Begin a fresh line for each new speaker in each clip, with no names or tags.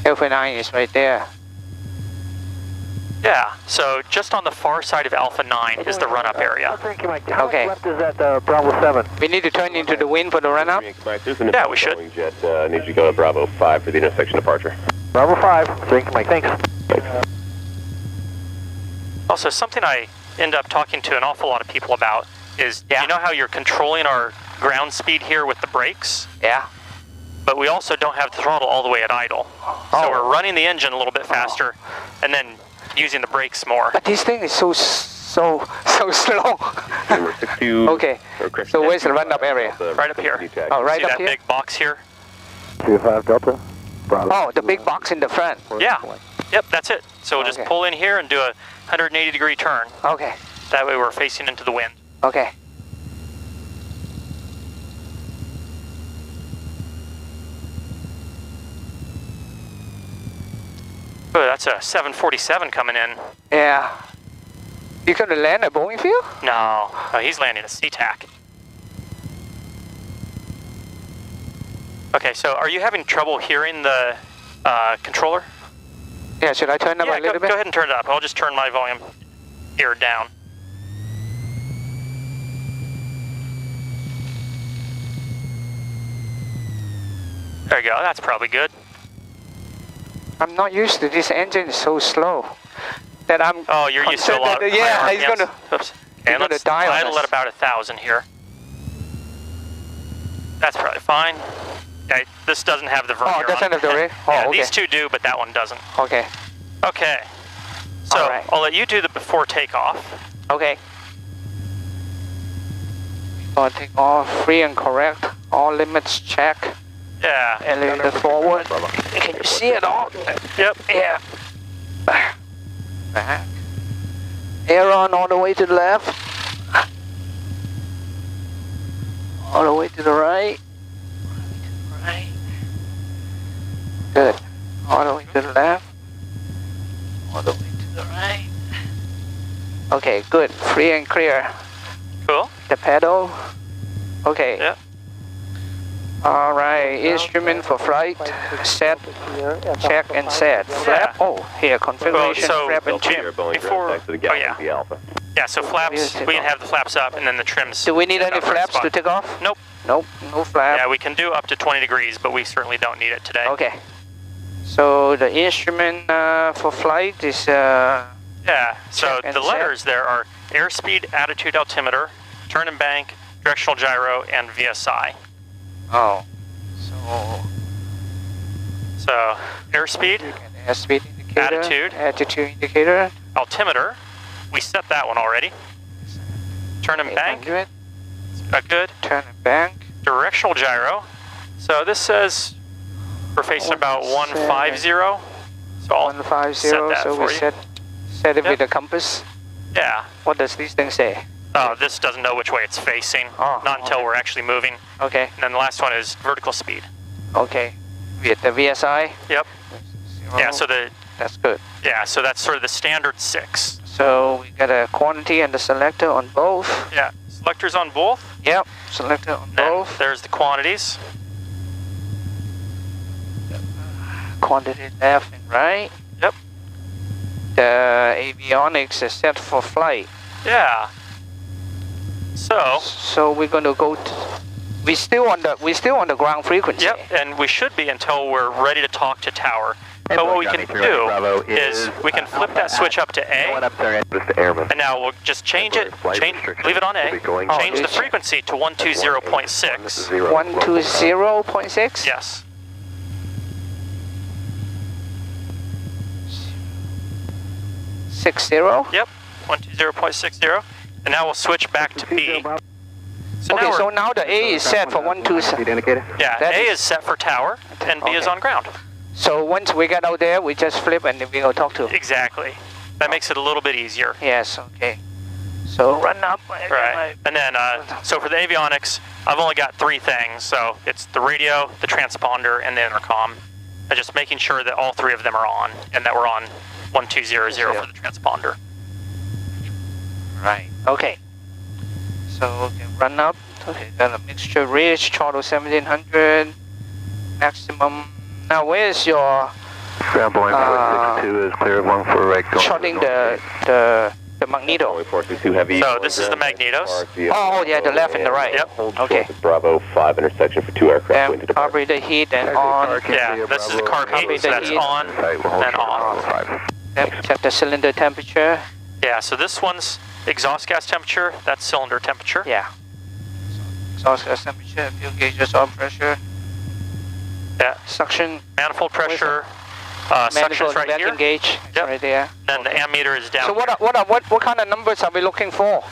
Alpha 9 is right there.
Yeah, so just on the far side of Alpha 9 is the run-up area.
Okay.
Left is at Bravo 7.
We need to turn into the wind for the run-up?
Yeah, we should.
Jet needs to go to Bravo 5 for the intersection departure.
Bravo 5, drink Mike, thanks.
Also, something I end up talking to an awful lot of people about is, you know how you're controlling our ground speed here with the brakes?
Yeah.
But we also don't have the throttle all the way at idle. So we're running the engine a little bit faster and then using the brakes more.
But this thing is so slow. Okay. So where's the run-up area?
Right up here.
Oh, right
See
up
that
here?
big box here?
25 Delta. Bravo.
Oh, the big box in the front.
Yeah. Yep, that's it. So we'll just pull in here and do a 180-degree turn.
Okay.
That way we're facing into the wind.
Okay.
Oh, that's a 747 coming in.
Yeah. You gonna land at Boeing Field?
No, he's landing a SeaTac. Okay, so are you having trouble hearing the controller?
Yeah, should I turn up a little bit?
Go ahead and turn it up. I'll just turn my volume here down. There you go, that's probably good.
I'm not used to this engine, is so slow. That I'm
Oh, you're used to a lot.
Yeah, he's gonna.
Oops.
He's
And
gonna
let's
die on
idle
us.
at about 1,000 here. That's probably fine. Okay, this doesn't have the vernier
Oh, doesn't
on
have the
it.
vernier? Oh,
Yeah,
okay.
these two do, but that one doesn't.
Okay.
Okay. So
All right.
I'll let you do the before takeoff.
Okay. Gonna take off, free and correct. All limits check.
Yeah.
Elevator forward. Can you see it all?
Yep.
Yeah. Back. Aileron all the way to the left. All the way to the right. Right. Good. All the way to the left. All the way to the right. Okay, good. Free and clear.
Cool.
The pedal. Okay.
Yep.
All right. Instrument for flight. Set. Check and set. Flap. Oh, here. Configuration.
so
flap and trim.
Before. Oh yeah. Yeah. So flaps. We can have the flaps up, and then the trims.
Do we need any
up right
flaps
spot.
to take off?
Nope.
Nope. No flap.
Yeah, we can do up to 20 degrees, but we certainly don't need it today.
Okay. So the instrument for flight is.
Yeah. So
Check and
the
set.
letters there are airspeed, attitude altimeter, turn and bank, directional gyro, and VSI.
Oh.
So airspeed,
Airspeed indicator.
Attitude.
Attitude indicator.
altimeter, we set that one already. Turn and bank,
800.
good.
Turn and bank.
Directional gyro. So this says we're facing about 150. So I'll
150.
set that
So
for
we
you.
set it
Yep.
with the compass.
Yeah.
What does this thing say?
Oh, this doesn't know which way it's facing.
Oh,
not until
okay.
we're actually moving.
Okay.
And then the last one is vertical speed.
Okay. With the VSI.
Yep.
0.
Yeah. So
That's good.
so that's sort of the standard 6.
So we got a quantity and the selector on both.
Yeah. Selectors on both.
Yep. Selector on
Then
both.
there's the quantities.
Quantity left and right.
Yep.
The avionics is set for flight.
Yeah. So.
So we're going to go to. We're still on the ground frequency.
Yep. And we should be until we're ready to talk to tower. But what we can do is we can flip that switch up to A, and now we'll just change it, leave it on A, change the frequency to 120.6.
120.6?
Yes.
60?
Yep, 120.60. And now we'll switch back to B. So
Okay,
now
so now the A is set for 120.
yeah,
that
A
is-
is set for tower, and B is
Okay.
on ground.
So once we get out there, we just flip and then we go talk to.
Exactly. That makes it a little bit easier.
Yes, okay. So run up.
Right. And then, so for the avionics, I've only got 3 things. So it's the radio, the transponder, and the intercom. And just making sure that all 3 of them are on, and that we're on 1200 for the transponder.
Right. Okay. So okay, run up. Okay, got a mixture ridge, throttle 1700, maximum. Now where's your
Ground Boeing 462 is clear of 14 right.
Shorting the magneto.
Boeing 462 heavy.
So this is the magnetos.
Oh, yeah, the left and the right.
Yep.
Okay.
Bravo 5 intersection for 2 aircraft.
Then carburetor heat and on.
Yeah, this is the carb heat, so that's on and off.
Then check the cylinder temperature.
Yeah, so this one's exhaust gas temperature, that's cylinder temperature.
Yeah. Exhaust gas temperature, fuel gauges, oil pressure.
Yeah.
Suction.
Manifold pressure, suction's
Manifold
right
vacuum
here.
gauge.
Yep.
Right there.
Then the ammeter is down.
So what kind of numbers are we looking for?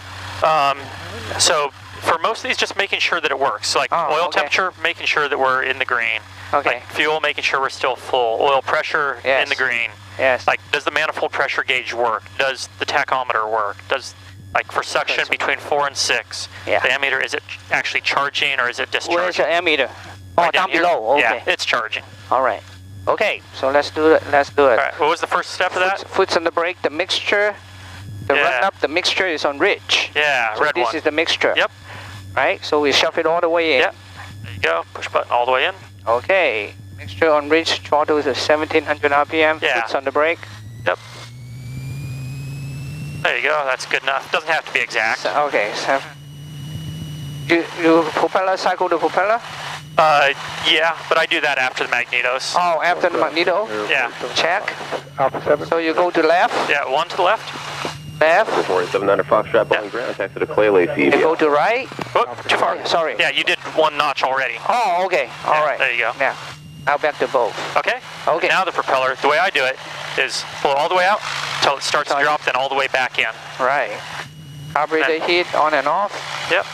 So for most of these, just making sure that it works. Like oil temperature, making sure that we're in the green.
Okay.
Like fuel, making sure we're still full. Oil pressure, in the green.
Yes.
Like, does the manifold pressure gauge work? Does the tachometer work? Does, like, for suction between 4 and 6, the ammeter, is it actually charging or is it discharging?
Where's the ammeter? Oh,
Right
down
here?
below. Okay.
Yeah, it's charging.
All right. Okay, so let's do it. Let's do it.
All right, what was the first step of that?
Foots on the brake, the mixture. The run up, the mixture is on rich.
Yeah,
so
red
this
one.
is the mixture.
Yep.
Right, so we shove it all the way in.
Yep. There you go. Push button all the way in.
Okay. Mixture on rich, throttle is 1700 RPM.
Yeah.
Foots on the brake.
Yep. There you go. That's good enough. Doesn't have to be exact.
Okay. 7. You propeller cycle the propeller?
Yeah, but I do that after the magnetos.
Oh, after the magneto?
Yeah.
Check.
Alpha 7.
So you go to left?
Yeah, 1 to the left.
Left.
4700 Foxtrot, Boeing ground, taxi to Clay Lake,
You go to right?
Oh, too far.
Sorry.
Yeah, you did 1 notch already.
Oh, okay. All right.
There you go.
Yeah. Now back to both.
Okay.
Okay.
Now the propeller, the way I do it is blow all the way out until it starts to drop, then all the way back in.
Right. Carburetor heat on and off.
Yep.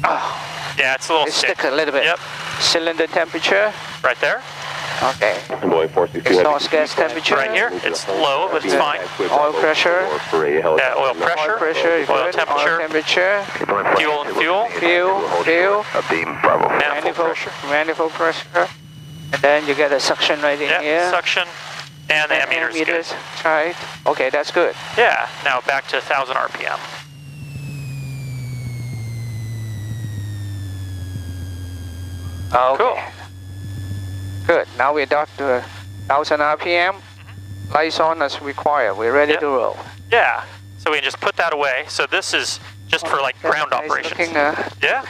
Oh,
Yeah, it's a little
it
stick.
stick a little bit.
Yep.
Cylinder temperature.
Right there.
Okay.
Boeing 462
Exhaust gas temperature.
Right here. It's low, but it's fine.
Oil pressure.
Yeah, oil pressure.
Oil pressure.
Oil
Good.
temperature.
Oil temperature.
Fuel and fuel.
Fuel.
A beam, Bravo.
Manifold pressure. And then you get a suction right in
Yeah,
here.
suction. And the ammeter's good.
Right. Okay, that's good.
Yeah, now back to 1000 RPM.
Okay.
Cool.
Good. Now we're down to 1000 RPM. Lights on as required. We're ready to roll.
Yeah, so we can just put that away. So this is just for like ground
Nice
operations.
looking,
Yeah.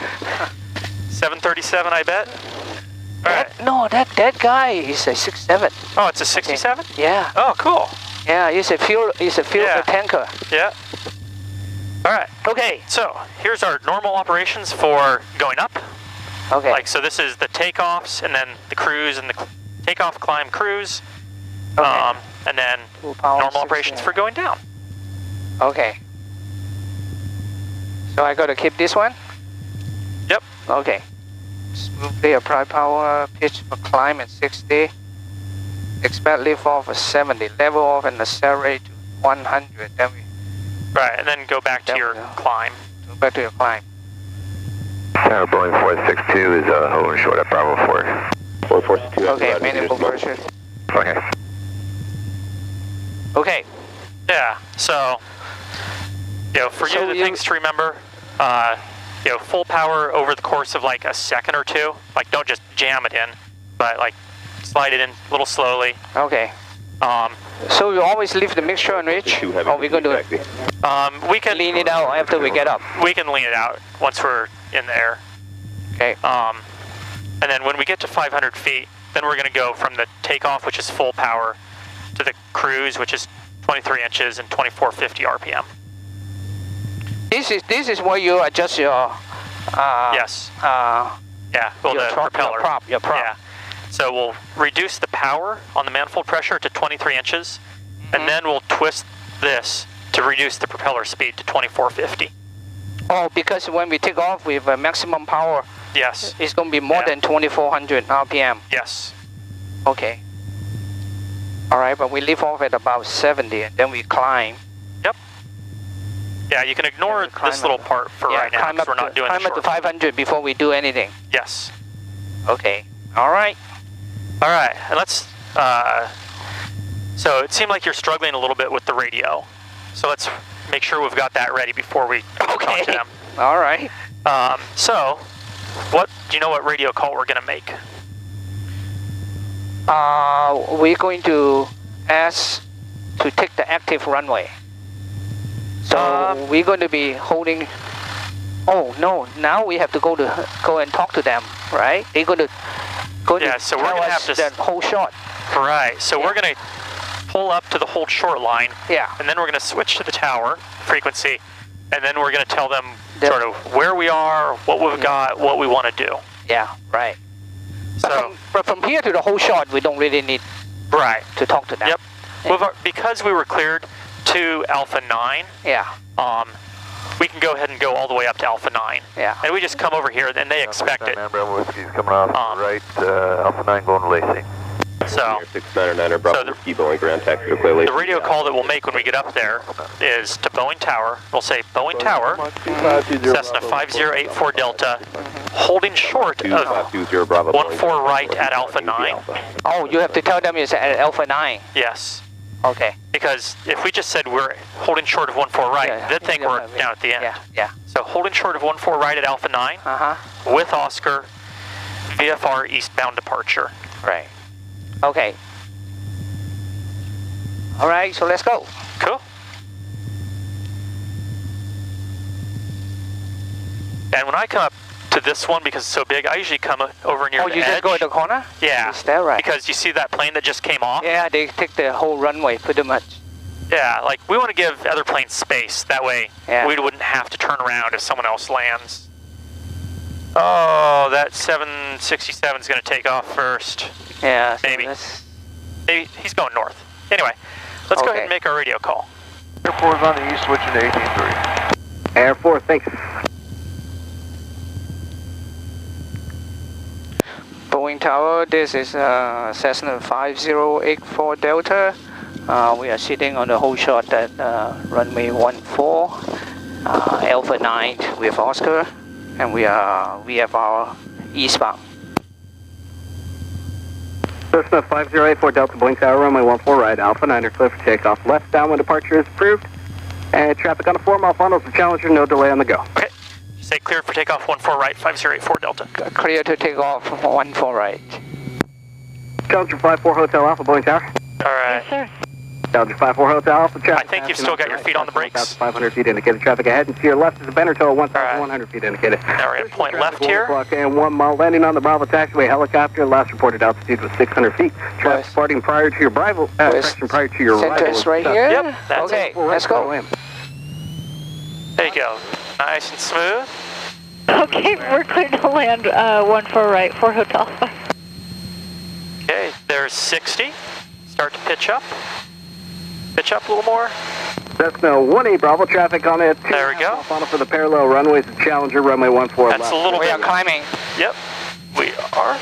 737, I bet. All right.
No, that guy is a 67.
Oh, it's a 67?
Yeah.
Oh, cool.
Yeah, it's a fuel
Yeah.
tanker.
Yeah. All right.
Okay.
So here's our normal operations for going up.
Okay.
Like, so this is the takeoffs and then the cruise and the takeoff, climb, cruise.
Okay.
And then
Full power,
normal
60.
operations for going down.
Okay. So I got to keep this one?
Yep.
Okay. Smoothly apply power, pitch for climb at 60. Expect lift off at 70. Level off and accelerate to 100. Then we
Right, and then go back to your climb.
go back to your climb.
Boeing 462 is hovering short at Bravo 4.
Boeing 462.
Okay, manifold pressure.
Okay.
Okay.
Yeah, so, for
So
you, the things to remember, full power over the course of like a second or two. Like, don't just jam it in, but like slide it in a little slowly.
Okay. So you always leave the mixture on rich? Or we going to
We can
lean it out after we get up?
We can lean it out once we're in the air.
Okay.
And then when we get to 500 feet, then we're going to go from the takeoff, which is full power, to the cruise, which is 23 inches and 2450 RPM.
This is where you adjust your
Yes. Yeah. Well,
your
the propeller.
Your prop.
Yeah. So we'll reduce the power on the manifold pressure to 23 inches, and then we'll twist this to reduce the propeller speed to 2450.
Oh, because when we take off with maximum power,
Yes.
it's going to be more than 2400 RPM.
Yes.
Okay. All right, but we leave off at about 70 and then we climb.
Yep. Yeah, you can ignore this little part for right now because we're not doing the
climb up to
short.
500 before we do anything.
Yes.
Okay. All right.
All right, and let's, so it seemed like you're struggling a little bit with the radio. So let's make sure we've got that ready before we talk to them.
All right.
So, do you know what radio call we're going to make?
We're going to ask to take the active runway. So we're going to be holding. Oh no! Now we have to go and talk to them, right? They're going to
so we're going to have to
that whole short.
Right. So we're going to pull up to the hold short line.
Yeah.
And then we're going to switch to the tower frequency, and then we're going to tell them sort of where we are, what we've got, what we want to do.
Yeah. Right.
So,
but from here to the whole short, we don't really need to talk to them.
Yep.
Yeah.
Because we were cleared to Alpha 9.
Yeah.
We can go ahead and go all the way up to Alpha 9.
Yeah.
And we just come over here, and they expect it.
Bravo Whiskey's coming off right, Alpha 9 going to Lacey.
So,
699er Bravo Whiskey, Boeing ground taxi to Clay Lacey.
The radio call that we'll make when we get up there is to Boeing Tower. We'll say, Boeing Tower, Cessna 5084 Delta, holding short of 14 right at Alpha 9.
Oh, you have to tell them it's at Alpha 9.
Yes.
Okay.
Because if we just said we're holding short of 14 right, they'd think we're down at the end.
Yeah.
So holding short of 14 right at Alpha 9 with Oscar, VFR eastbound departure.
Right. Okay. All right, so let's go.
Cool. And when I come up to this one, because it's so big, I usually come over near the edge.
Oh, you just go at the corner?
Yeah.
Is that right?
Because you see that plane that just came off?
Yeah, they take the whole runway pretty much.
Yeah, like we want to give other planes space. That way we wouldn't have to turn around if someone else lands. Oh, that 767 is going to take off first.
Yeah.
Maybe. Maybe he's going north. Anyway, let's go ahead and make our radio call.
Air 4 is on the east, switching to 18-3.
Air 4, thanks.
Boeing Tower, this is Cessna 5084 Delta. We are sitting on the whole shot at runway 14, Alpha 9 with Oscar, and we have our eastbound.
Cessna 5084 Delta Boeing Tower, runway 14 right, Alpha 9 clear for takeoff. Left downwind departure is approved. And traffic on a 4-mile funnel to Challenger, no delay on the go.
Okay. Say cleared for takeoff 14 right, 5084 Delta.
Clear to take off 14 right.
Challenger 54 Hotel Alpha Boeing Tower.
All right.
Yes, sir.
Challenger 54 Hotel Alpha.
I think you've still got your feet on the brakes.
1,500 feet indicated traffic ahead, and to your left is a Bender tow, 1,100 feet indicated.
Now we're going to point left here.
And 1 mile landing on the Bravo taxiway helicopter. Last reported altitude was 600 feet. Traffic departing prior to your arrival. Prior to your arrival.
Center's right here.
Yep. That's
okay. Let's go.
There you go. Nice and smooth.
Okay, we're clear to land 14 right, 4 Hotel Alpha.
Okay, there's 60. Start to pitch up. Pitch up a little more.
That's no 1A Bravo traffic on it.
There we go.
Funnel for the parallel runways at Challenger, runway 14
That's
left.
a little
We
bit.
are climbing.
Yep, we are.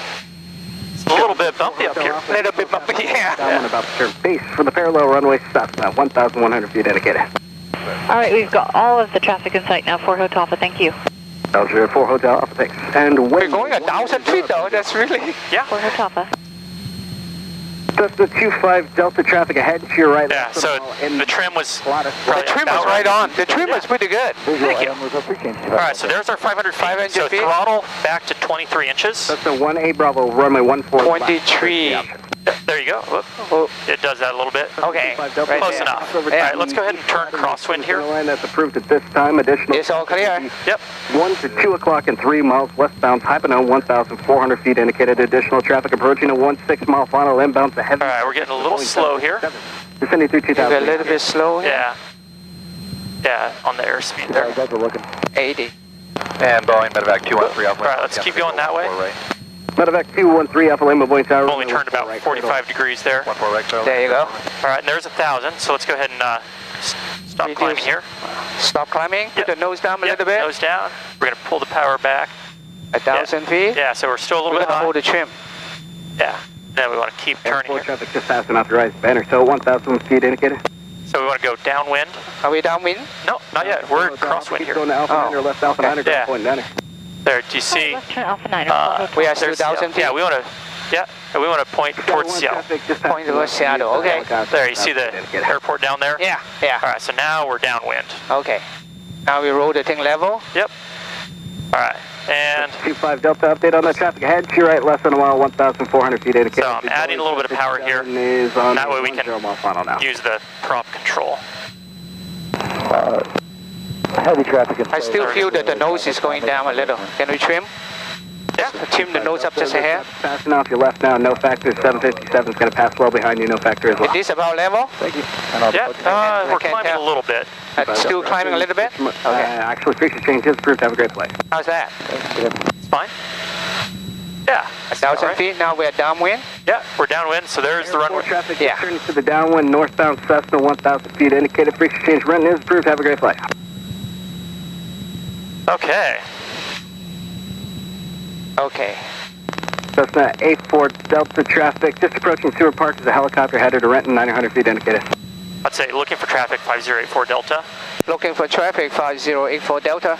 It's a little bit bumpy up here.
A little bit bumpy, yeah.
Down about the turn base for the parallel runway stop now, 1,100 feet indicated.
All right, we've got all of the traffic in sight now, 4 Hotel Alpha, thank you.
Challenger 4 Hotel Alpha, thanks. And
We're going 1,000 feet though, that's really...
Yeah.
4 Hotel Alpha.
Cessna 25 Delta traffic ahead to your right.
Yeah, so the trim was
The trim was right on. The trim was pretty good.
Thank you. All right, so there's our 500 feet. So
feet.
throttle back to 23 inches.
Cessna 1A Bravo, runway 14 left.
23.
There you go. Whoop. It does that a little bit.
Okay.
Right
Close
there.
enough. All right, let's go ahead and turn crosswind here.
Line that's approved at this time. Additional.
It's all clear.
Yep.
1 to 2 o'clock and 3 miles westbound. Hypano 1,400 feet indicated. Additional traffic approaching a 1/6 mile final inbound to heavy.
All right, we're getting a little slow here.
Descending through 2,000.
A little bit slow here.
Yeah. Yeah, on the airspeed there.
80.
And Boeing Medevac 213 Alpha.
All right, let's keep going that way.
Medevac 213 Alpha Lima Boeing Tower.
Only turned about 45 degrees there.
14 right, Charlie.
There you go.
All right, and there's 1,000. So let's go ahead and stop
Reduce.
climbing here.
Stop climbing. Put the nose down a little bit.
Nose down. We're going to pull the power back.
1,000 feet.
Yeah, so we're still a little
We're
bit
gonna
high.
hold the trim.
Yeah. Then we want to keep turning
Airport
here.
traffic just passing off the rise banner. So 1,000 feet indicated.
So we want to go downwind.
Are we downwind?
No, not yet. We're crosswind
Keep
here.
going to Alpha 9 or left Alpha 9 or
Yeah.
point 9.
There, do you see?
Left turn Alpha 9 or 4 Hotel
We are
Alpha.
still 1,000 feet.
Yeah, we want to point towards Seattle.
Point towards Seattle, okay.
There, you see the airport down there?
Yeah, yeah.
All right, so now we're downwind.
Okay. Now we roll the thing level.
Yep. All right, And
25 Delta, update on that traffic ahead. To your right, less than a mile, 1,400 feet indicated.
so I'm adding a little bit of power here. That way we can use the prop control.
Heavy traffic.
I still feel that the nose is going down a little. Can we trim?
Yeah.
Trim the nose up just a hair.
Fast enough, you're left now, no factor, 757 is going to pass well behind you, no factor as well.
Is this about level?
Thank you.
Yeah, we're climbing a little bit.
Still climbing a little bit? Okay.
Actually, frequency change is approved. Have a great flight.
How's that?
It's fine. Yeah.
1,000 feet, now we're downwind?
Yeah, we're downwind, so there's the runway.
Traffic
Yeah.
turning to the downwind, northbound Cessna, 1,000 feet indicated. Frequency change run is approved. Have a great flight.
Okay.
Okay.
Cessna 84 Delta traffic, just approaching Seward Park as a helicopter headed to Renton, 900 feet indicated.
I'd say looking for traffic 5084 Delta.
Looking for traffic 5084 Delta.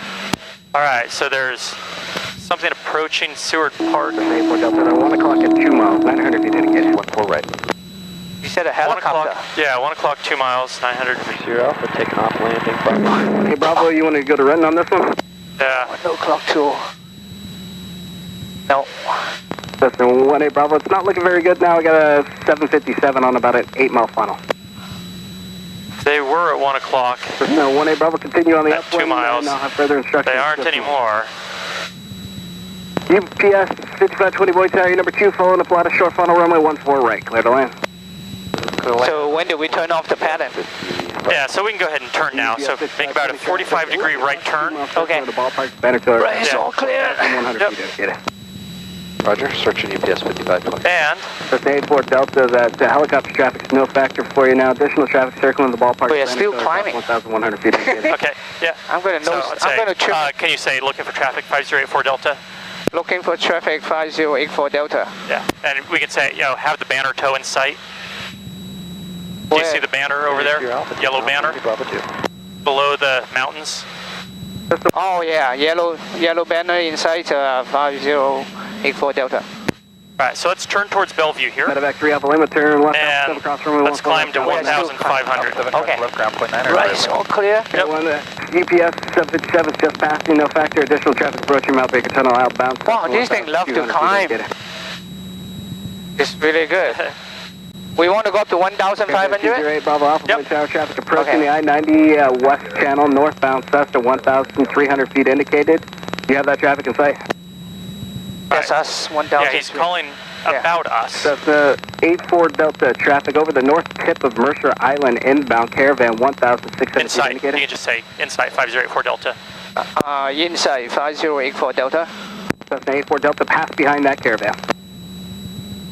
All right, so there's something approaching Seward Park.
84 Delta, 1 o'clock at 2 miles, 900 feet indicated. 14 right.
You said a
1
helicopter.
o'clock. Yeah, 1 o'clock, 2 miles, 900 feet.
Zero Alpha, taking off, landing. Hey, Bravo, you want to go to Renton on this one?
Yeah.
1 o'clock to... No.
Cessna 1A Bravo, it's not looking very good now. I got a 757 on about an 8-mile final.
They were at 1 o'clock.
Cessna 1A Bravo, continue on the
At
upwind.
2 miles.
I'll have further instructions.
They aren't anymore.
UPS 5520 Boy Tower, number 2, following up lattice short funnel, runway 14 right, clear to land.
So when do we turn off the pattern?
Yeah, so we can go ahead and turn now. So make about a 45-degree right turn.
Okay.
The ballpark, banner to
Right, it's all clear.
100
Yep.
feet indicated.
Roger, searching UPS 5520.
And
Cessna 84 Delta, that helicopter traffic is no factor for you now. Additional traffic circling the ballpark.
We are still climbing.
1,100 feet indicated.
okay, yeah.
I'm going to
So
nose.
I'd
I'm
say,
going to trim.
can you say looking for traffic 5084 Delta?
Looking for traffic 5084 Delta.
Yeah, and we can say, have the banner tow in sight. Do you
Where?
see the banner over there? Yellow banner below the mountains.
Oh yeah, yellow banner inside 5084 Delta.
All right, so let's turn towards Bellevue here.
Medevac 3 Alpha Lima, turn left,
And
across runway
let's
14
climb to 1,500.
Okay.
Left ground, 0.9.
Right, it's all clear.
Yep.
UPS 757 is just passing, no factor. Additional traffic approaching Mount Baker Tunnel outbound.
Wow, this thing love to climb. It's really good. We want to go up to 1,500?
Bravo Alpha
Yep.
Boy Tower traffic approaching
Okay.
the I-90 west channel, northbound Cessna, 1,300 feet indicated. Do you have that traffic in sight?
That's us, 1,000.
Yeah, he's calling about us.
Cessna 84 Delta traffic over the north tip of Mercer Island, inbound caravan, 1,600 feet
Insight, you
indicated.
can just say Insight 5084 Delta.
Inside 5084 Delta.
Cessna 84 Delta, pass behind that caravan.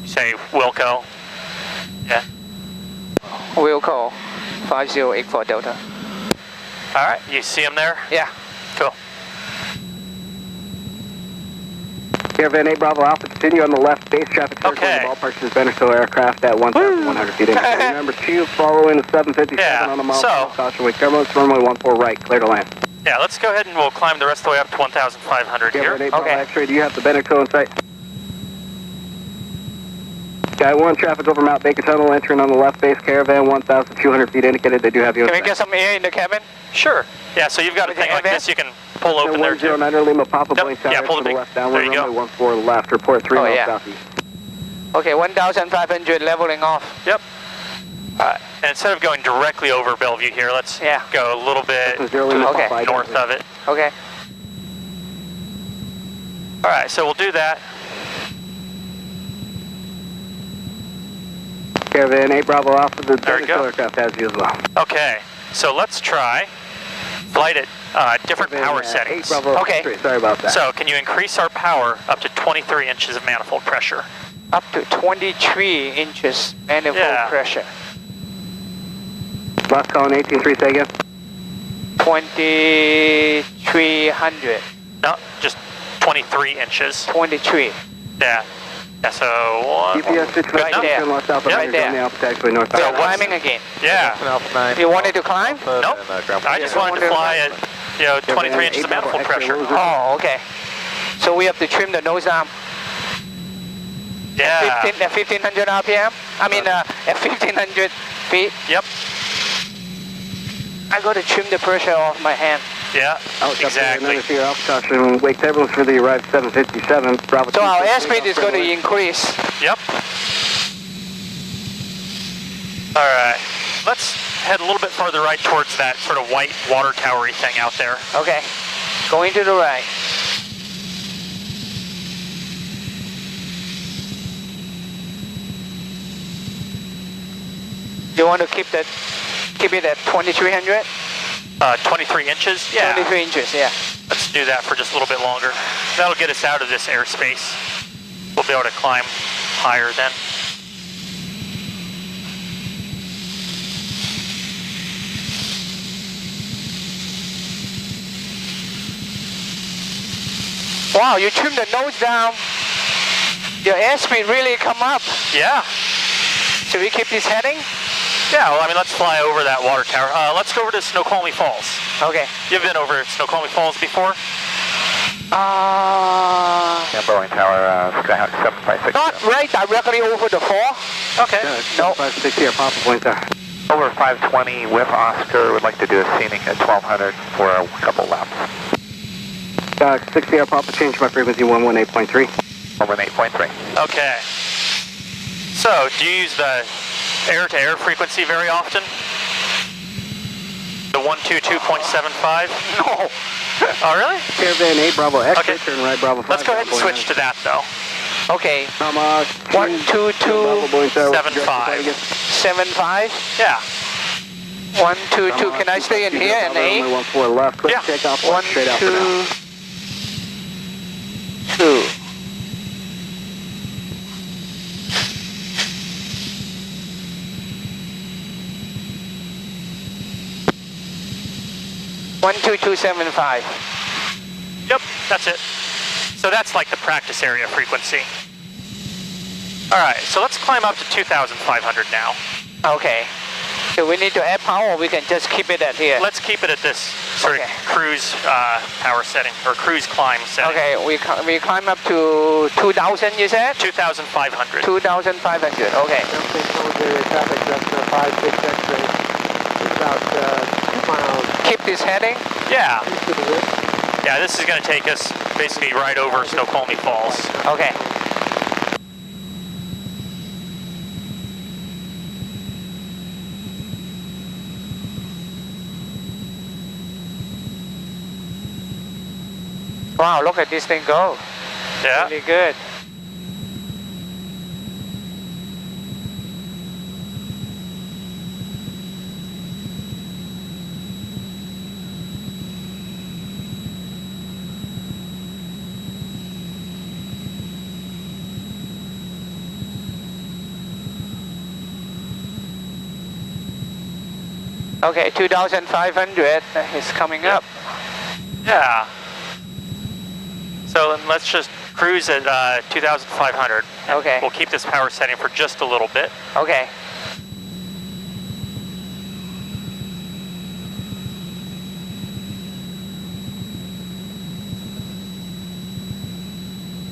You say Wilco. Yeah.
We'll call 5084 Delta.
All right, you see him there?
Yeah.
Cool.
Caravan 8 Bravo Alpha, continue on the left, base traffic circling
Okay.
the ballpark to Venezuela aircraft at 1,100 feet indicated. Number 2, following the 757
Yeah,
on a mile.
so-
Caution with turbulence, runway 14 right, clear to land.
Yeah, let's go ahead and we'll climb the rest of the way up to 1,500 here.
Caravan 8 Bravo
Okay.
X-ray, do you have the Beneco in sight? Sky 1, traffic over Mount Baker Tunnel, entering on the left base caravan, 1,200 feet indicated. They do have you in
Can we
sight.
get some air in the cabin?
Sure. Yeah, so you've got a thing like this, you can pull open there too.
109 Lima Papa
Yep,
Blank
yeah,
Tower
pull
to
the
the
big-
left, downwind
there you go.
runway 14 left, report 3
Oh,
miles
yeah.
southeast.
Okay, 1,500 leveling off.
Yep. And instead of going directly over Bellevue here, let's go a little bit
This is 0 Lima
Okay.
Papa,
north of it.
Okay.
All right, so we'll do that.
Caravan 8 Bravo Alpha, the
There we go.
aircraft has you as well.
Okay, so let's try flight at different power
Caravan, 8
settings.
Bravo
Okay.
X-ray, sorry about that.
So can you increase our power up to 23 inches of manifold pressure?
Up to 23 inches manifold
Yeah.
pressure.
Last call in 18-3, say again.
2,300.
No, just 23 inches.
23.
Yeah. Yeah, so one.
UPS 6
Right there.
West Alpha,
Yep.
right there. On the Alpha taxiway northbound.
So climbing again.
Yeah.
Alpha 9.
You wanted to climb?
Nope. I just wanted to fly at 23 inches of manifold pressure.
Oh, okay. So we have to trim the nose arm.
Yeah.
1,500 RPM? I mean, at 1,500 feet.
Yep.
I got to trim the pressure off my hand.
Yeah, exactly.
Caution, wake turbulence for the arrived 757. Bravo.
So our airspeed is going to increase.
Yep. All right, let's head a little bit farther right towards that sort of white water towery thing out there.
Okay, going to the right. You want to keep it at 2300?
23 inches? Yeah.
23 inches, yeah.
Let's do that for just a little bit longer. That'll get us out of this airspace. We'll be able to climb higher then.
Wow, you trim the nose down. Your airspeed really come up.
Yeah.
Should we keep this heading?
Yeah, well, I mean, let's fly over that water tower. Let's go over to Snoqualmie Falls.
Okay.
You've been over Snoqualmie Falls before?
Yeah, Boeing Tower, Skyhawk 756.
Not right directly over the fall.
Okay.
No.
560 here, Papa Point there.
Over 520 with Oscar, would like to do a scenic at 1200 for a couple laps.
60 here, Papa, change my frequency 118.3.
118.3.
Okay. So, do you use the air-to-air frequency very often? The 122.75?
No.
Oh, really?
Caravan 8, Bravo X,
Okay.
turn right, Bravo 5.
Let's go ahead and switch to that, though.
Okay.
122.75.
75.
Yeah.
122. Can I stay in here and A?
14 left, quick
Yeah.
take off,
1,
straight out for now.
2. One, 275.
Yep, that's it. So that's like the practice area frequency. All right, so let's climb up to 2,500 now.
Okay. So we need to add power, or we can just keep it at here?
Let's keep it at this sort of cruise power setting, or cruise climb setting.
Okay, we climb up to 2,000, you said?
2,500.
2,500, okay.
Traffic, that's 5-6 X-ray. It's about 2 miles.
Keep this heading?
Yeah. Yeah, this is going to take us basically right over Snoqualmie Falls.
Okay. Wow, look at this thing go.
Yeah.
Really good. Okay, 2,500 is coming up.
Yeah. So then let's just cruise at 2,500.
Okay.
We'll keep this power setting for just a little bit.
Okay.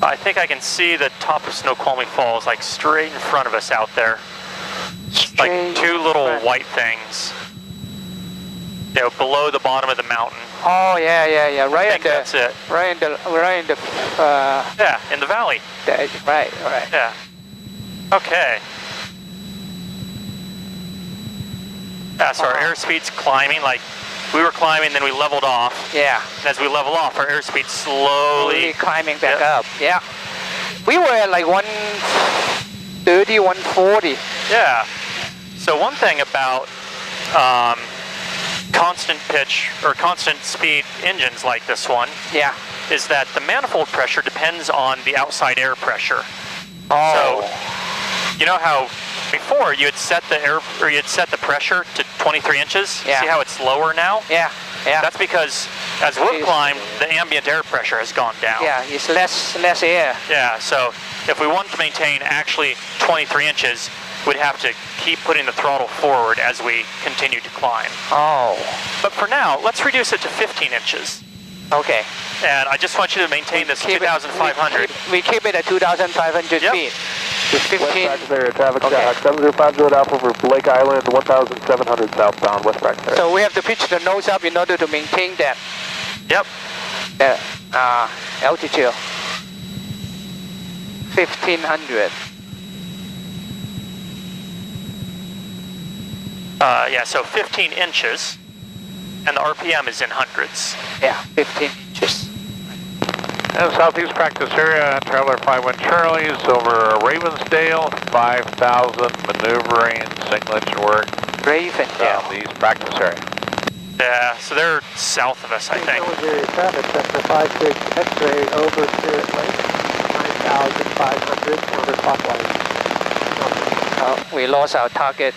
I think I can see the top of Snoqualmie Falls, like straight in front of us out there. Like two little white things, you know, below the bottom of the mountain.
Oh yeah, yeah, yeah. Right
I think that's it.
Right in the.
Yeah, in the valley.
Right.
Yeah. Okay. Yeah, so our airspeed's climbing. Like we were climbing, then we leveled off.
Yeah.
And as we level off, our airspeed slowly
climbing back up. Yeah. We were at like 130, 140.
Yeah. So one thing about constant pitch or constant speed engines like this one,
yeah,
is that the manifold pressure depends on the outside air pressure.
Oh.
So you know how before you had set the air or you had set the pressure to 23 inches?
Yeah.
See how it's lower now?
Yeah. Yeah.
That's because as we've climbed, the ambient air pressure has gone down.
Yeah, it's less air.
Yeah, so if we want to maintain actually 23 inches, we'd have to keep putting the throttle forward as we continue to climb.
Oh.
But for now, let's reduce it to 15 inches.
Okay.
And I just want you to maintain this 2,500.
We keep it at 2,500
Yep.
feet. 15.
Traffic,
Okay.
7050 Alpha over Blake Island, 1,700 southbound, west practice area.
So we have to pitch the nose up in order to maintain that.
Yep.
Altitude 1500.
Yeah, so 15 inches, and the RPM is in hundreds.
Yeah, 15 inches.
And southeast practice area, Traveler 51 Charlie's over Ravensdale, 5,000 maneuvering, signage work.
Ravensdale.
Southeast practice area.
Yeah, so they're south of us, I think.
Traffic, Cessna 56 X-ray over Spirit Lake, 9,500 counterclockwise.
We lost our target.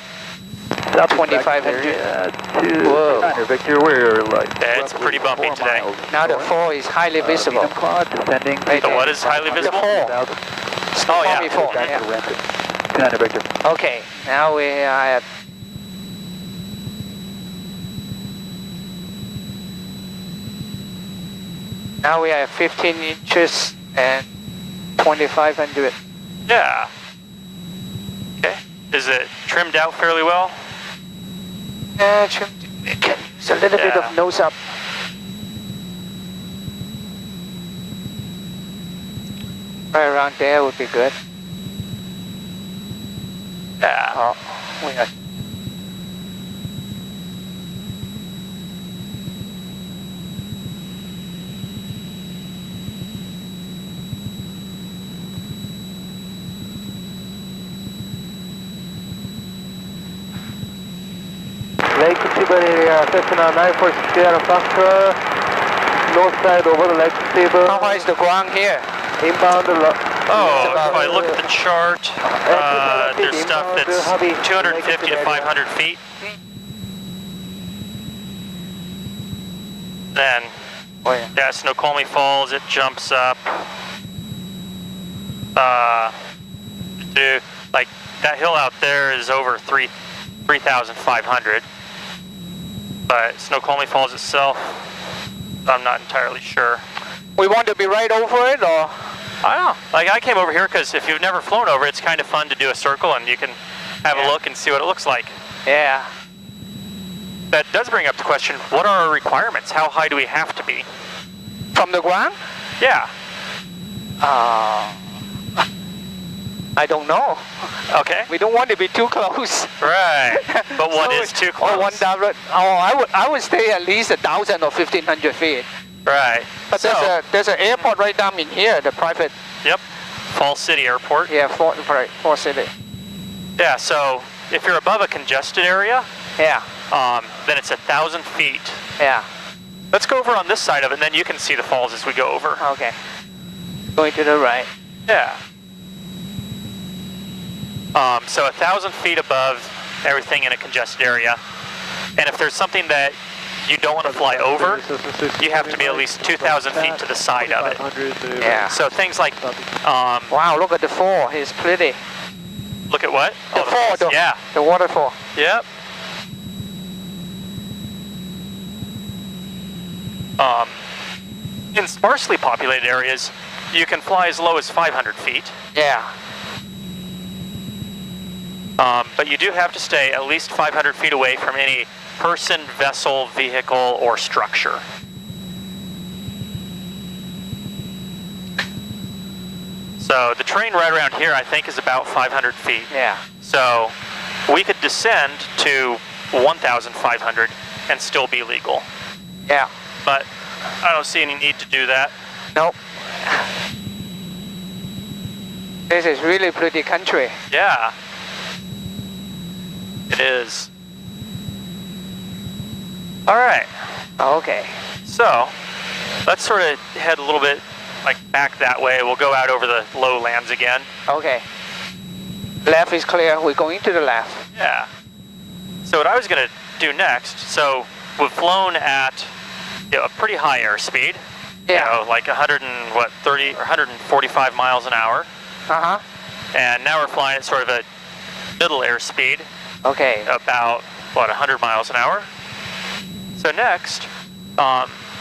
2,500.
Whoa. Victor, we're like.
Yeah, it's pretty bumpy today.
Now the fall is highly visible.
Descending.
The what is highly visible?
The fall.
Oh, yeah.
Before, yeah.
Victor.
Okay, now we are at Now we are 15 inches and 2,500.
Yeah. Okay. Is it trimmed out fairly well?
Yeah, we can use a little bit of nose up. Right around there would be good.
Yeah.
Oh, we are.
Lake Table area, Cessna 946 Sierra Foxtrot, north side over the Lake Table.
How high is the ground here?
Inbound.
Oh, if I look at the chart, there's stuff that's 250 to 500 feet. Then, yeah, Snoqualmie Falls, it jumps up to, like, that hill out there is over 3,500. But Snoqualmie Falls itself, I'm not entirely sure.
We want to be right over it, or?
I don't know. Like, I came over here because if you've never flown over, it's kind of fun to do a circle and you can have a look and see what it looks like.
Yeah.
That does bring up the question, what are our requirements? How high do we have to be?
From the ground?
Yeah.
I don't know.
Okay.
We don't want to be too close.
Right. But what is too close?
Oh, 1,000. Oh, I would stay at least 1,000 or 1,500 feet.
Right.
But
so,
there's an airport right down in here, the private.
Yep. Falls City Airport.
Yeah, Falls City.
Yeah, so if you're above a congested area,
yeah,
then it's 1,000 feet.
Yeah.
Let's go over on this side of it, and then you can see the falls as we go over.
Okay. Going to the right.
Yeah. So 1,000 feet above everything in a congested area. And if there's something that you don't want to fly over, you have to be at least 2,000 feet to the side of it.
Yeah.
So things like...
wow, look at the fall. It's pretty.
Look at what?
The fall.
Yeah.
The waterfall.
Yep. In sparsely populated areas, you can fly as low as 500 feet.
Yeah.
But you do have to stay at least 500 feet away from any person, vessel, vehicle, or structure. So the terrain right around here, I think, is about 500 feet.
Yeah.
So we could descend to 1,500 and still be legal.
Yeah.
But I don't see any need to do that.
Nope. This is really pretty country.
Yeah. It is. All right.
Okay.
So let's sort of head a little bit like back that way. We'll go out over the lowlands again.
Okay. Left is clear. We're going to the left.
Yeah. So what I was going to do next, so we've flown at a pretty high airspeed.
Yeah.
You know, like 130 or 145 miles an hour.
Uh-huh.
And now we're flying at sort of a middle airspeed.
Okay.
About, what, 100 miles an hour? So next,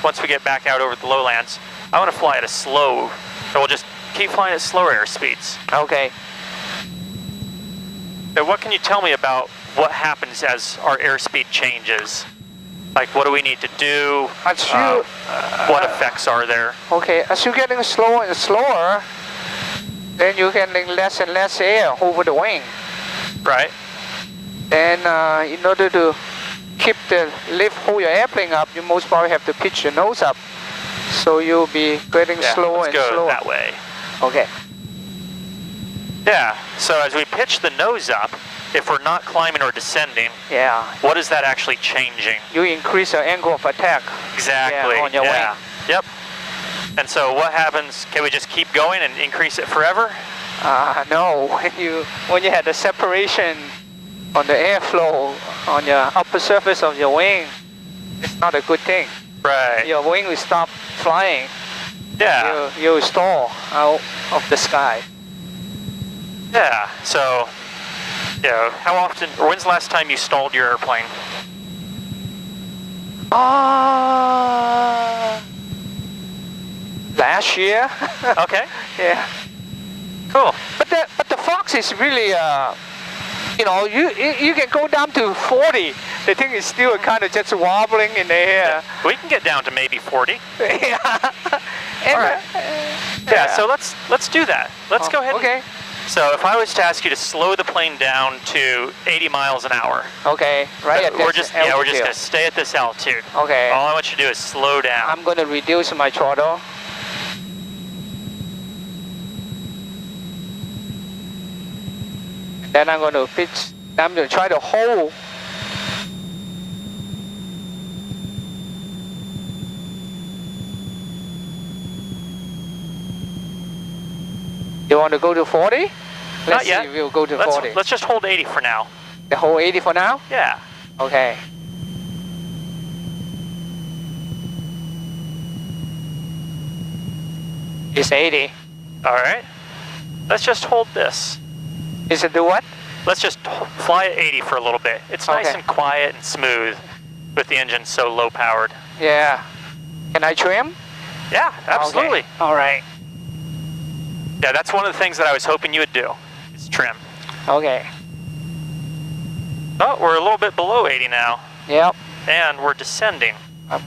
once we get back out over the lowlands, I want to fly at a slow, and we'll just keep flying at slower airspeeds.
Okay.
So what can you tell me about what happens as our airspeed changes? Like, what do we need to do? What effects are there?
Okay, as you're getting slower and slower, then you're getting less and less air over the wing.
Right.
And in order to keep the lift, hold your airplane up, you most probably have to pitch your nose up. So you'll be getting slower and slower.
That way.
Okay.
Yeah, so as we pitch the nose up, if we're not climbing or descending, what is that actually changing?
You increase your angle of attack.
Exactly.
On your wing.
Yep. And so what happens? Can we just keep going and increase it forever?
No. When you have the separation on the airflow on your upper surface of your wing, it's not a good thing.
Right.
Your wing will stop flying.
Yeah.
You'll stall out of the sky.
Yeah. So, how often, or when's the last time you stalled your airplane?
Last year.
Okay.
Yeah.
Cool.
But the Fox is really, you can go down to 40. The thing is still kind of just wobbling in the air.
We can get down to maybe 40.
Yeah.
All right. So let's do that. Let's go ahead.
Okay.
So if I was to ask you to slow the plane down to 80 miles an hour.
Okay. Right.
We're just going to stay at this altitude.
Okay.
All I want you to do is slow down.
I'm going to reduce my throttle. Then I'm going to pitch. I'm going to try to hold. You want to go to 40?
Not yet.
We'll go to 40.
Let's just hold 80 for now.
The whole 80 for now?
Yeah.
Okay. It's 80.
All right. Let's just hold this.
Is it the what?
Let's just fly at 80 for a little bit. It's nice and quiet and smooth with the engine so low powered.
Yeah. Can I trim?
Yeah, absolutely.
Okay. All right.
Yeah, that's one of the things that I was hoping you would do, is trim.
Okay.
Oh, we're a little bit below 80 now.
Yep.
And we're descending.
I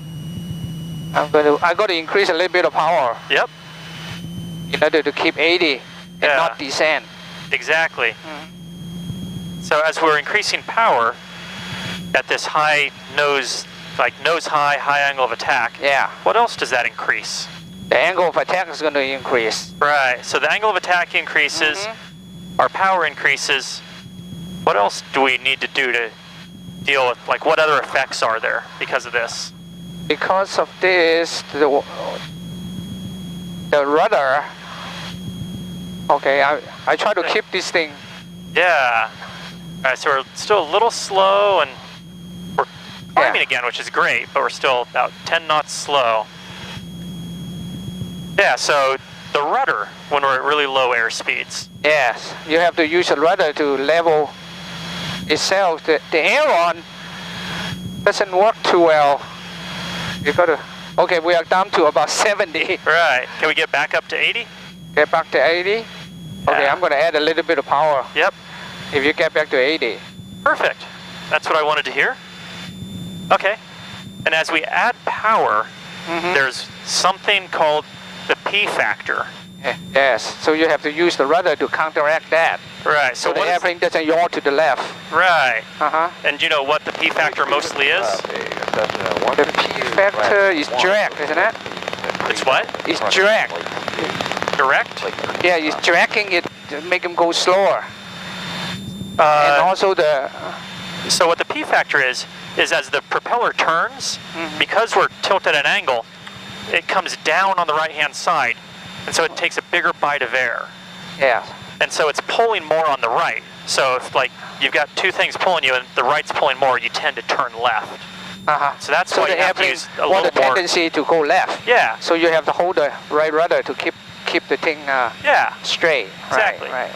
got to increase a little bit of power.
Yep.
In order to keep 80 and not descend.
Exactly. So as we're increasing power at this high nose, like nose high angle of attack.
Yeah.
What else does that increase?
The angle of attack is going to increase.
Right. So the angle of attack increases. Our power increases. What else do we need to do to deal with, like, what other effects are there because of this?
Because of this, the rudder. Okay, I try to keep this thing.
Yeah. All right, so we're still a little slow and we're climbing again, which is great, but we're still about 10 knots slow. Yeah, so the rudder when we're at really low air speeds.
Yes, you have to use the rudder to level itself. The aileron doesn't work too well. You got to. Okay, we are down to about 70.
Right. Can we get back up to 80?
Get back to 80? Okay, I'm going to add a little bit of power.
Yep.
If you get back to 80.
Perfect. That's what I wanted to hear. Okay. And as we add power, there's something called the P factor.
Yes, so you have to use the rudder to counteract that.
Right.
So the airplane doesn't yaw to the left.
Right. And do you know what the P factor mostly is?
The P factor is drag, isn't it?
It's what?
It's drag.
Direct?
Yeah, it's dragging it to make them go slower. And also the...
So what the P factor is as the propeller turns, because we're tilted at an angle, it comes down on the right-hand side, and so it takes a bigger bite of air.
Yeah.
And so it's pulling more on the right. So if, like, you've got two things pulling you and the right's pulling more, you tend to turn left. So that's why you have to use a little more...
tendency to go left.
Yeah.
So you have to hold the right rudder to keep the thing straight.
Exactly.
Right.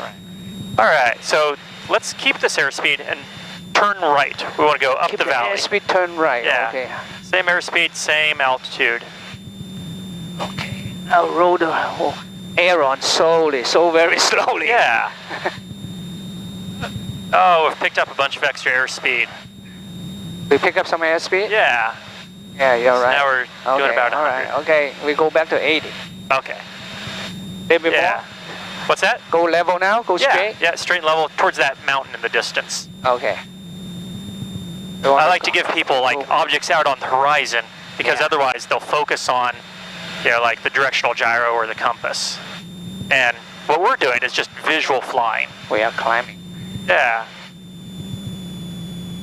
All right, so let's keep this airspeed and turn right. We want to go up the valley.
Airspeed, turn right.
Yeah.
Okay.
Same airspeed, same altitude.
Okay. I'll roll the whole aileron slowly, very slowly.
Yeah. Oh, we've picked up a bunch of extra airspeed.
We pick up some airspeed?
Yeah.
Yeah, you're
So
right.
now we're doing about 100.
All right. Okay, we go back to 80.
Okay.
Maybe
Yeah.
more.
What's that?
Go level now. Go straight.
Yeah, straight and level towards that mountain in the distance.
Okay.
I like to give people like objects out on the horizon because otherwise they'll focus on, like the directional gyro or the compass. And what we're doing is just visual flying.
We are climbing.
Yeah.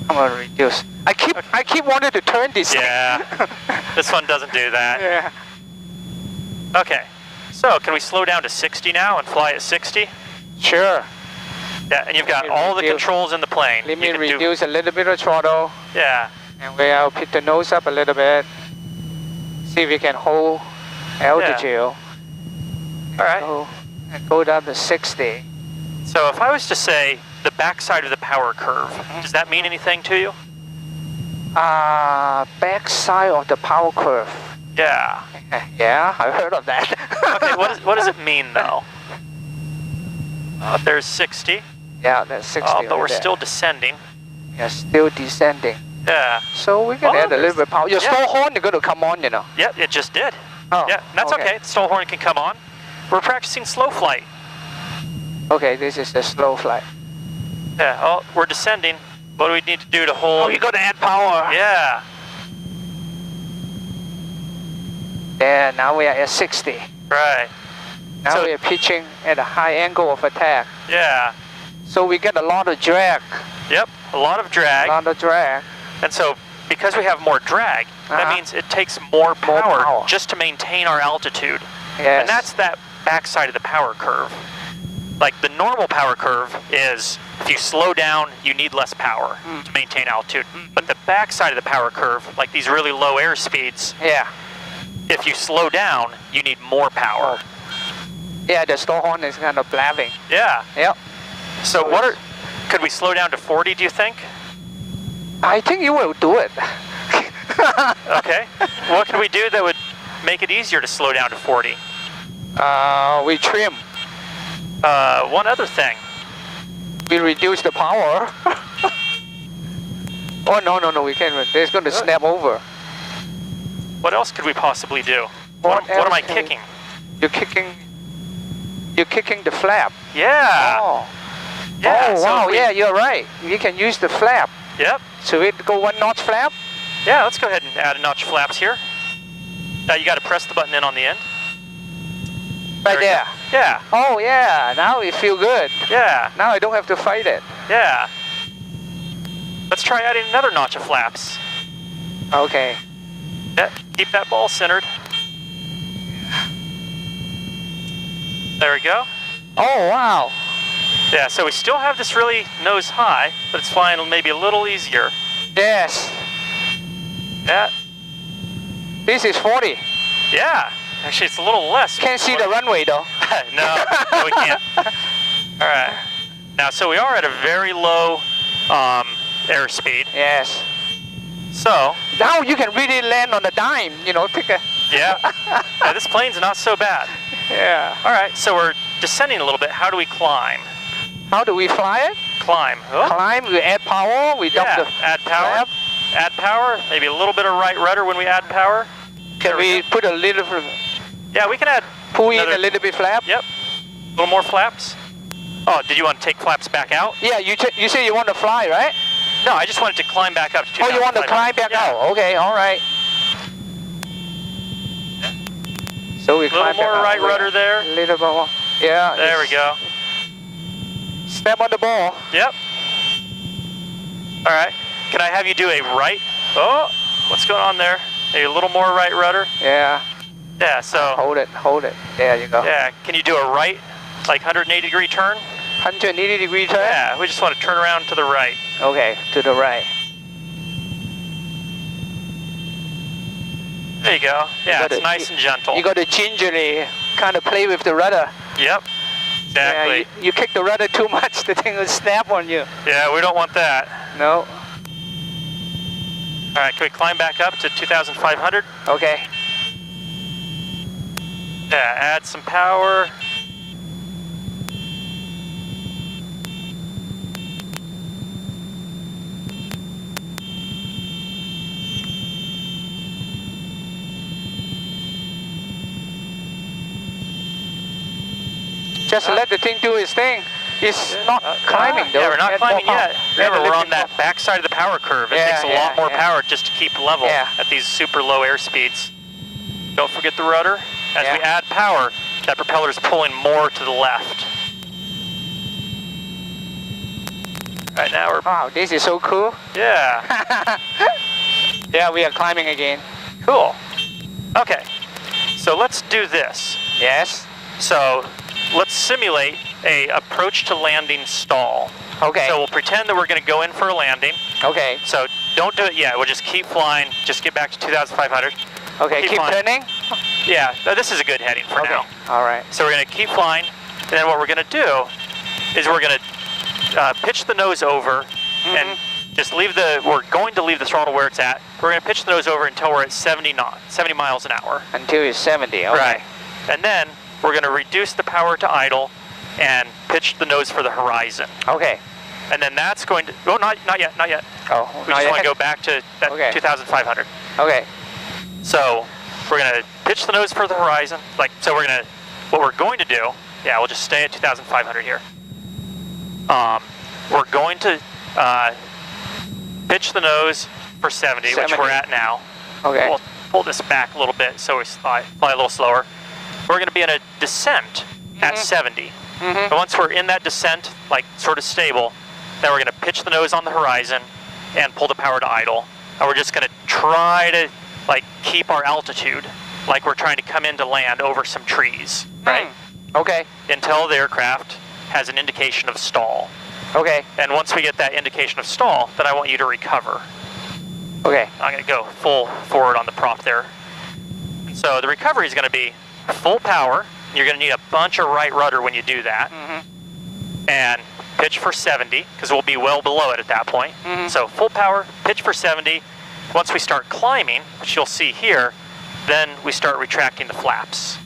I'm gonna reduce. I keep wanting to turn this thing.
Yeah. This one doesn't do that.
Yeah.
Okay. So can we slow down to 60 now and fly at 60?
Sure.
Yeah, and you've got all the controls in the plane.
Let me reduce a little bit of throttle.
Yeah.
And we'll pick the nose up a little bit. See if we can hold altitude.
All right.
And go down to 60.
So if I was to say the backside of the power curve, does that mean anything to you?
Backside of the power curve.
Yeah.
Yeah, I heard of that.
Okay, what does it mean though? There's 60.
Yeah, that's 60.
But we're still descending.
Yeah, still descending.
Yeah.
So we can add a little bit of power. Your stall horn is going to come on,
Yep, it just did.
Oh,
yeah, that's okay. The stall horn can come on. We're practicing slow flight.
Okay, this is the slow flight.
Yeah, oh, we're descending. What do we need to do to hold?
Oh, you got to add power.
Yeah.
Yeah, now we are at 60.
Right.
Now we are pitching at a high angle of attack.
Yeah.
So we get a lot of drag.
Yep, a lot of drag.
A lot of drag.
And so, because we have more drag, that means it takes more power just to maintain our altitude.
Yes.
And that's that backside of the power curve. Like the normal power curve is, if you slow down, you need less power to maintain altitude. But the backside of the power curve, like these really low air speeds, if you slow down, you need more power.
Yeah, the stall horn is kind of blabbing.
Yeah.
Yep.
So could we slow down to 40, do you think?
I think you will do it.
Okay. What can we do that would make it easier to slow down to 40?
We trim.
One other thing.
We reduce the power. Oh, no, we can't. It's going to snap over.
What else could we possibly do? What am I kicking?
You're kicking the flap.
Yeah.
Oh.
Yeah,
oh, wow, yeah, you're right. You can use the flap.
Yep.
So we go one notch flap?
Yeah, let's go ahead and add a notch flaps here. Now you got to press the button in on the end.
Right there.
Yeah.
Oh, yeah, now it feels good.
Yeah.
Now I don't have to fight it.
Yeah. Let's try adding another notch of flaps.
Okay.
Yeah, keep that ball centered. There we go.
Oh, wow.
Yeah, so we still have this really nose high, but it's flying maybe a little easier.
Yes.
Yeah.
This is 40.
Yeah. Actually, it's a little less.
Can't see the runway, though.
No, we can't. All right. Now, so we are at a very low airspeed.
Yes.
So.
Now you can really land on a dime, take a...
Yeah. This plane's not so bad.
Yeah.
All right, so we're descending a little bit. How do we climb?
How do we fly it?
Climb. Oh.
Climb, we add power, we dump the
add power.
flap.
Add power, maybe a little bit of right rudder when we add power.
Can we put a little...
Yeah, we can add...
Pull in a little bit flap?
Yep. A little more flaps. Oh, did you want to take flaps back out?
Yeah, you say you want to fly, right?
No, I just wanted to climb back up to 2,000.
Oh, you want to climb back out? Okay, all right. So we climb back out.
A little more right rudder there.
A little more. Yeah.
There we go.
Step on the ball.
Yep. All right. Can I have you do a right? Oh, what's going on there? Maybe a little more right rudder.
Yeah.
Yeah, so.
Hold it. There you go.
Yeah, can you do a right, like 180 degree turn?
180 degree turn?
Yeah, we just want to turn around to the right.
Okay, to the right.
There you go. Yeah, it's nice and gentle.
You got to gingerly kind of play with the rudder.
Yep, exactly.
Yeah, you kick the rudder too much, the thing will snap on you.
Yeah, we don't want that.
No.
All right, can we climb back up to 2,500?
Okay.
Yeah, add some power.
Just let the thing do its thing. It's not climbing though.
Yeah, we're not climbing yet. Remember, we're on that
off.
back side of the power curve. It takes a lot more power just to keep level at these super low air speeds. Don't forget the rudder. As we add power, that propeller is pulling more to the left. Right now we're...
Wow, this is so cool.
Yeah.
Yeah, we are climbing again.
Cool. Okay, so let's do this.
Yes.
So let's simulate a approach to landing stall.
Okay.
So we'll pretend that we're going to go in for a landing.
Okay.
So don't do it yet. We'll just keep flying. Just get back to 2,500.
Okay, keep turning?
Yeah, this is a good heading for now.
All right.
So we're going to keep flying. And then what we're going to do is we're going to pitch the nose over and just leave we're going to leave the throttle where it's at. We're going to pitch the nose over until we're at 70 miles an hour.
Until it's 70, okay.
Right. And then we're going to reduce the power to idle and pitch the nose for the horizon.
Okay.
And then that's going to, oh, not yet.
Oh,
we just want to go back to that 2,500.
Okay.
So we're going to pitch the nose for the horizon. So what we're going to do, we'll just stay at 2,500 here. We're going to pitch the nose for 70, which we're at now.
Okay.
We'll pull this back a little bit so we fly a little slower. We're going to be in a descent at 70. And once we're in that descent, sort of stable, then we're going to pitch the nose on the horizon and pull the power to idle. And we're just going to try to keep our altitude, like we're trying to come into land over some trees, right?
Okay.
Until the aircraft has an indication of stall.
Okay.
And once we get that indication of stall, then I want you to recover.
Okay.
I'm going to go full forward on the prop there. And so the recovery is going to be full power. You're going to need a bunch of right rudder when you do that. And pitch for 70, because we'll be well below it at that point. So full power, pitch for 70. Once we start climbing, which you'll see here, then we start retracting the flaps.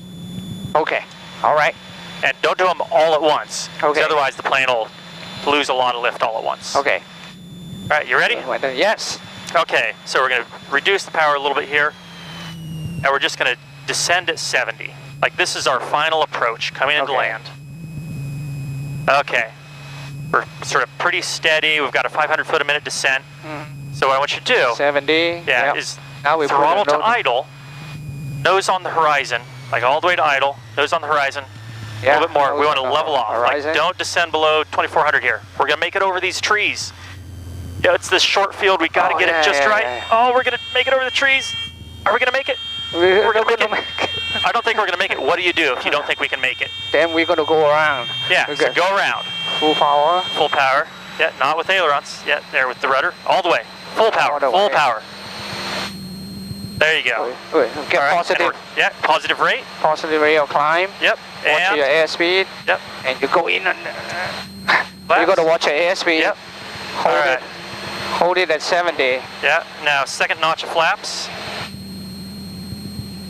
Okay. All right.
And don't do them all at once.
Okay.
Otherwise the plane will lose a lot of lift all at once.
Okay.
All right, you ready?
Yes.
Okay, so we're going to reduce the power a little bit here. And we're just going to descend at 70. This is our final approach coming into land. Okay. We're sort of pretty steady. We've got a 500 foot a minute descent. So what I want you to do
70.
is
now we
throttle to idle, nose on the horizon, all the way to idle, nose on the horizon. A little bit more. We want to level off. Don't descend below 2,400 here. We're going to make it over these trees. It's this short field. We got to get it just right. Oh, we're going to make it over the trees. Are we going to make it? We're going to make it. I don't think we're going to make it. What do you do if you don't think we can make it?
Then we're going to go around.
Yeah, so go around.
Full power.
Full power. Yeah, not with ailerons. Yeah, there with the rudder. All the way. Full power. Full power. There you go.
Get positive.
Positive rate.
Positive rate of climb.
Yep.
Watch your airspeed.
Yep.
And you go in and you got to watch your airspeed.
Yep.
Hold it at 70.
Yeah. Now second notch of flaps.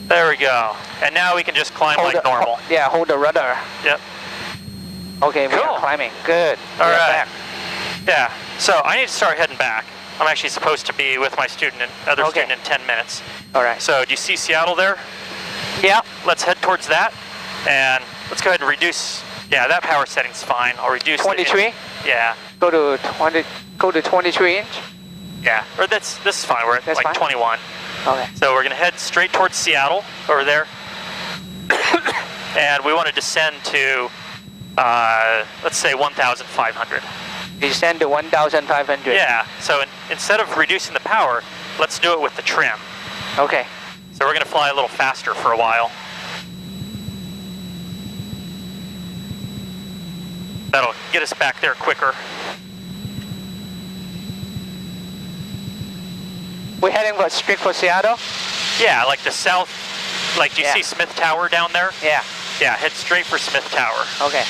There we go. And now we can just climb normal.
Hold the rudder.
Yep.
Okay, we are climbing. Good.
All right. Yeah. So I need to start heading back. I'm actually supposed to be with my student and other student in 10 minutes.
All right.
So do you see Seattle there?
Yeah.
Let's head towards that, and let's go ahead and reduce. Yeah, that power setting's fine. I'll reduce
23.
Yeah.
Go to 20. Go to 23 inch.
Yeah. Or this is fine. We're at 21.
Okay.
So we're gonna head straight towards Seattle over there, and we want to descend to, let's say 1,500.
Descend to 1,500.
Yeah. So instead of reducing the power, let's do it with the trim.
Okay.
So we're going to fly a little faster for a while. That'll get us back there quicker.
We're heading straight for Seattle?
Yeah, the south. Do you see Smith Tower down there?
Yeah.
Yeah, head straight for Smith Tower.
Okay.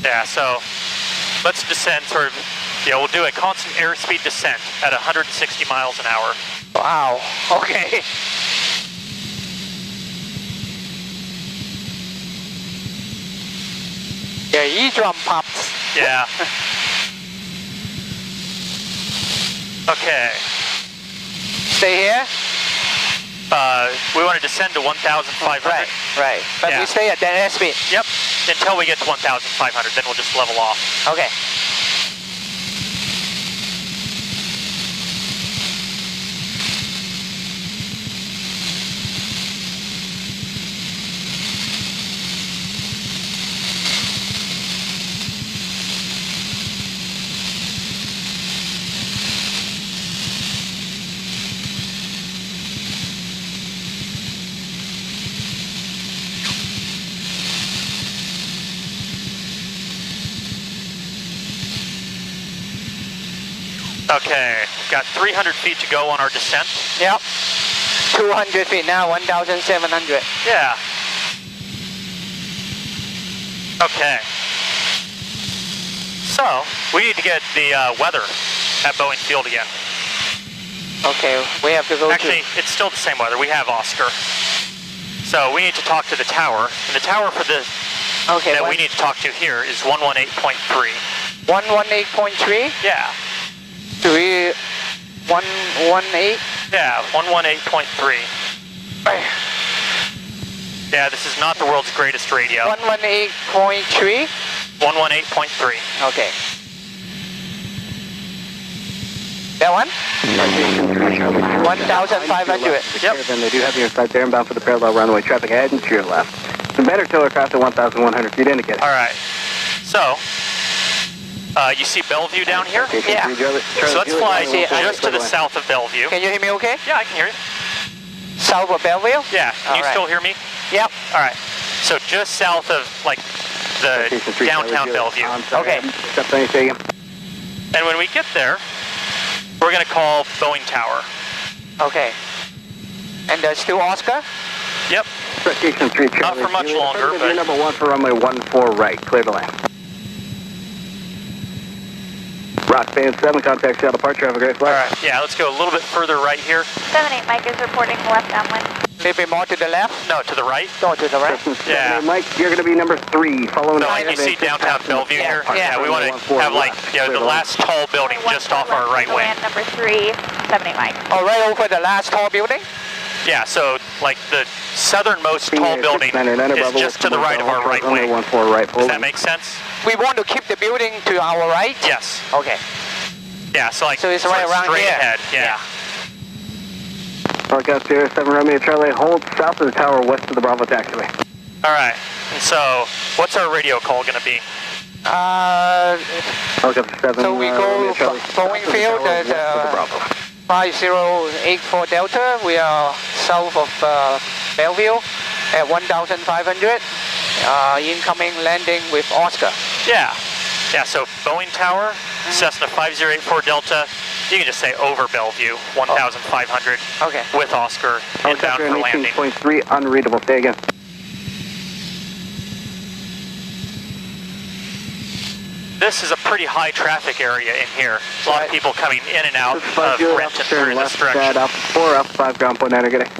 Yeah, so let's descend we'll do a constant airspeed descent at 160 miles an hour.
Wow, okay. Your eardrum pops.
Yeah. Okay.
Stay here?
We want to descend to 1,500.
Right. But
Yeah.
we stay at that airspeed.
Yep. Until we get to 1,500, then we'll just level off.
Okay.
Okay, got 300 feet to go on our descent.
Yep. 200 feet now, 1,700.
Yeah. Okay. So, we need to get the weather at Boeing Field again.
Okay, we have to go
Actually, it's still the same weather. We have Oscar. So we need to talk to the tower. And the tower for the that we need to talk to here is 118.3.
118.3?
Yeah.
118?
Yeah, 118.3. Yeah, this is not the world's greatest radio.
118.3?
118.3.
Okay. That one? 1,500.
Yep.
Then they do have your sights there inbound for the parallel runway traffic ahead and to your left. The better tow aircraft at 1,100 feet indicated.
All right. So, you see Bellevue down here?
Yeah.
So let's fly just to the south of Bellevue.
Can you hear me okay?
Yeah, I can hear you.
South of Bellevue?
Yeah. Can you still hear me?
Yep.
All right. So just south of, like, the downtown Bellevue.
Okay.
And when we get there, we're going to call Boeing Tower.
Okay. And there's still Oscar?
Yep. Not for much longer, but...
number 1 for runway 14 right. Clear to land. Rock Band 7, contact shuttle departure. Have a great flight.
All right. Yeah, let's go a little bit further right here.
78 Mike is reporting left downwind.
A little bit more to the left?
No, to the right.
No, to the right.
Yeah.
Mike, you're going to be number 3, following
So like you see downtown Bellevue here? Yeah, we want to have like, the last tall building just off our right wing.
Land number 3, 78 Mike.
Oh, right over the last tall building?
Yeah, so like the southernmost tall building is just to the right of our right wing. Does that make sense?
We want to keep the building to our right?
Yes.
Okay.
Yeah, so like
so it's right around
straight
here.
ahead. Yeah.
Forecast 07 Romeo Charlie, hold south of the tower west of the Bravo taxiway.
All right. And so what's our radio call going to be?
So we go Boeing Field at 5084 Delta. We are south of Bellevue at 1,500. Incoming landing with Oscar.
Yeah. Yeah, so Boeing Tower, Cessna 5084 Delta. You can just say over Bellevue, 1,500.
Okay.
With Oscar, inbound for landing.
18.3, unreadable. Say again.
This is a pretty high traffic area in here. A lot of people coming in and out of Renton through this direction.
Alpha 4, Alpha 5, ground point 9, good day.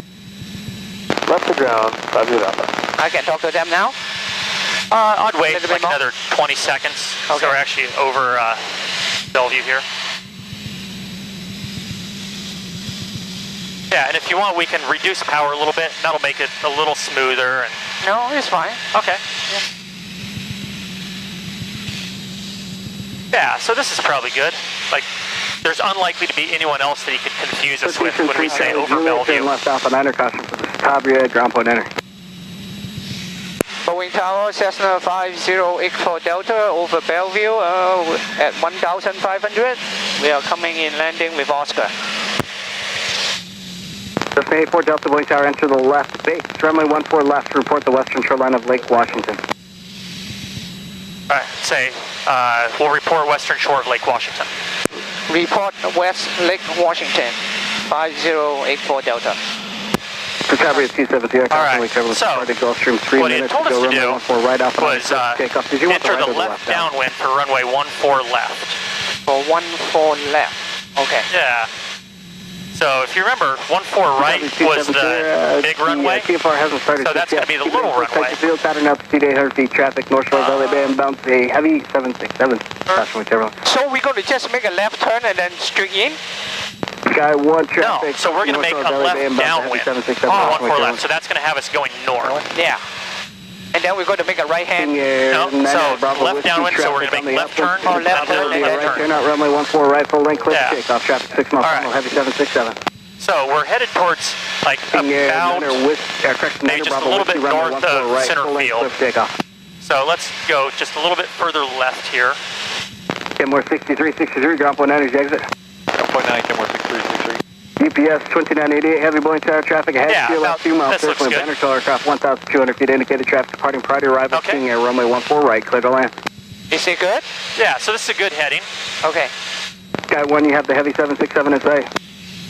Left to ground, 50 Alpha.
I can talk to them now?
I'd wait like another 20 seconds. Okay. So we're actually over Bellevue here. Yeah, and if you want, we can reduce power a little bit. That'll make it a little smoother. And
no, it's fine.
Okay. Yeah, so this is probably good. Like, there's unlikely to be anyone else that he could confuse us with when we say over Bellevue.
Left Alpha 9, caution for the Tabria, ground point enter.
Boeing Tower, Cessna 5084 Delta over Bellevue at 1,500. We are coming in landing with Oscar.
Cessna 84 Delta, Boeing Tower, enter the left base. Runway 14 left to report the western shoreline of Lake Washington.
All right, say, we'll report western shore of Lake Washington.
Report West Lake Washington, 5084 Delta.
Tabria 270.
All right, so what he had told us to do was enter the left downwind for runway 14 left.
For 14 left, okay.
Yeah. So if you remember, 14 right was the big runway.
TFR hasn't started.
So that's going to be the little runway.
Field pattern altitude 800 feet, traffic, North Shore Valley Bay, inbound a heavy 767. Caution with everyone.
So we're going to just make a left turn and then straight in?
Sky 1 traffic.
No, so we're going to make a left downwind. 14 left, so that's going to have us going north.
Yeah. And then we're going to make a right hand.
No, so left downwind, so we're going to make left turn.
Oh, left turn and then
turn out runway 14 right, full length, clear takeoff, traffic 6 miles,
right.
heavy 767.
So we're headed towards like about maybe just a little bit north of center field. So let's go just a little bit further left here.
Kenmore 6363, ground point 9 is exit.
Ground point 9, Kenmore 6363.
GPS 2988, heavy Boeing Tower traffic ahead, fuel out 2 miles, circling banner tail aircraft 1,200 feet, indicated traffic departing prior to arrival, King Air, runway 14 right, clear to land.
Is it good?
Yeah, so this is a good heading.
Okay.
Sky 1, you have the heavy 767 in sight.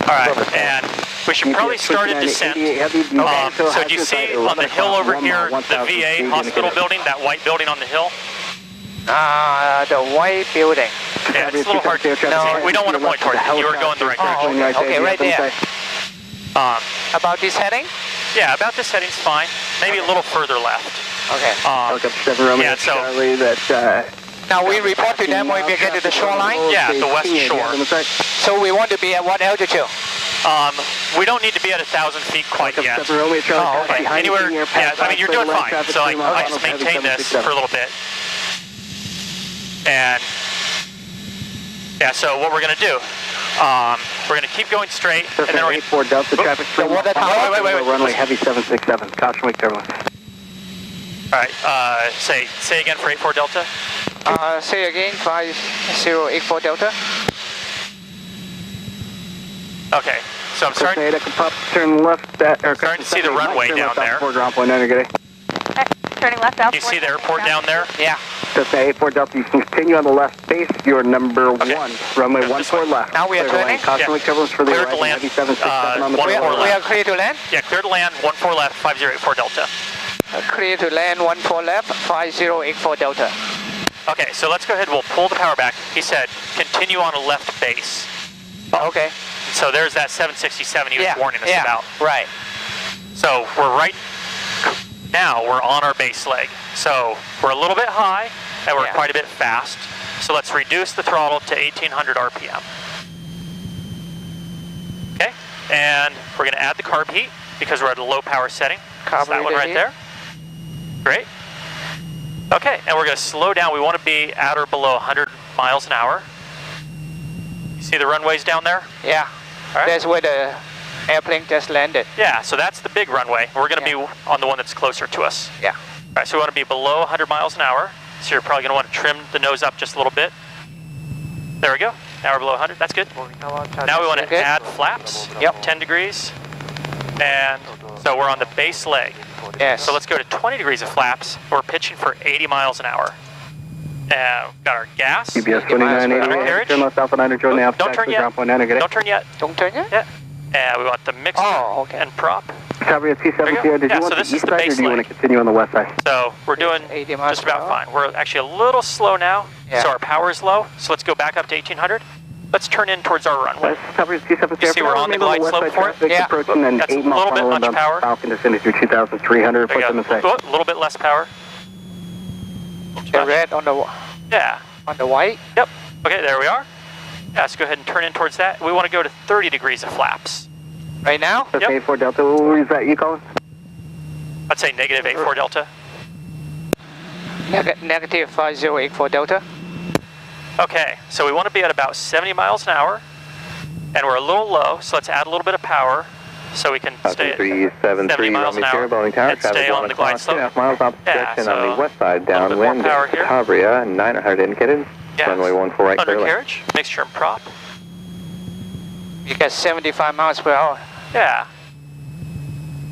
Alright, and we should probably start a descent. So do you see on the hill over here, the VA hospital building, that white building on the hill?
The white building.
Yeah, it's a little hard to see. No, we don't want to point towards it. You were going the right direction.
Okay, right there. About this heading?
Yeah, about this heading's fine. Maybe a little further left.
Okay.
Yeah, so...
Now we report to them when we get to the shoreline?
Yeah, the west shore.
So we want to be at what altitude?
We don't need to be at 1,000 feet quite yet.
Oh, okay.
Anywhere, yeah, I mean, you're doing fine. So like, I just maintain this for a little bit. And, yeah, so what we're going to do, we're going to keep going straight, and then we're going to...
Delta traffic.
Wait.
Runway heavy 767, caution wake turbulence.
All right, say again for 84 Delta.
Say again, 5084 Delta.
Okay, so I'm starting
turn left at
starting to see the runway down there.
Turning left out.
You see the airport down there?
Yeah.
Cessna 84 Delta, you can continue on the left base. You're number 1, runway 14 left.
Now we are turning?
Caution wake turbulence for the
clear to land.
767 on the
we are clear to land?
Yeah, clear to land, 14 left, 5084 Delta.
Clear to land, 14 left, 5084 Delta.
Okay, so let's go ahead, we'll pull the power back. He said, continue on a left base.
Okay.
So there's that 767 he was warning us about.
Right.
So we're now we're on our base leg. So we're a little bit high, and we're quite a bit fast. So let's reduce the throttle to 1800 RPM. Okay, and we're gonna add the carb heat because we're at a low power setting. That's that one right there. Great. Okay, and we're gonna slow down. We wanna be at or below 100 miles an hour. You see the runways down there?
Yeah.
All right.
That's where the airplane just landed.
Yeah, so that's the big runway. We're going to be on the one that's closer to us.
Yeah.
All right, so we want to be below 100 miles an hour. So you're probably going to want to trim the nose up just a little bit. There we go. Now we're below 100. That's good. Now we want to add flaps.
Yep.
10 degrees. And so we're on the base leg.
Yes.
So let's go to 20 degrees of flaps. We're pitching for 80 miles an hour. And we've got our gas.
GPS 2988. Turn left Alpha 9 join the
don't turn yet. Don't turn yet.
Don't turn yet?
Yeah. And we want the mixer and prop.
Copy at T7 here. Did you want the east side or do you want to continue on the west side?
So we're doing just about fine. We're actually a little slow now, so our power is low. So let's go back up to 1800. Let's turn in towards our runway.
Copy at T7
You see we're on the glide slope for it?
Yeah.
That's a little bit much power.
Falcon descending through 2,300. Put them in sight.
A little bit less power.
The red on the...
Yeah.
On the white?
Yep. Okay, there we are. Yeah, let's go ahead and turn in towards that. We want to go to 30 degrees of flaps.
Right now?
Yep. 84 Delta, what is that you calling?
I'd say negative 84 Delta.
Negative 5084 Delta.
Okay, so we want to be at about 70 miles an hour, and we're a little low, so let's add a little bit of power so we can stay at 70 miles an hour and stay on the glide slope.
2.5 miles opposite direction on the west side, downwind,
Tavria,
900 indicated, runway 14 right clear.
Undercarriage, mixture and prop.
You got 75 miles per hour.
Yeah.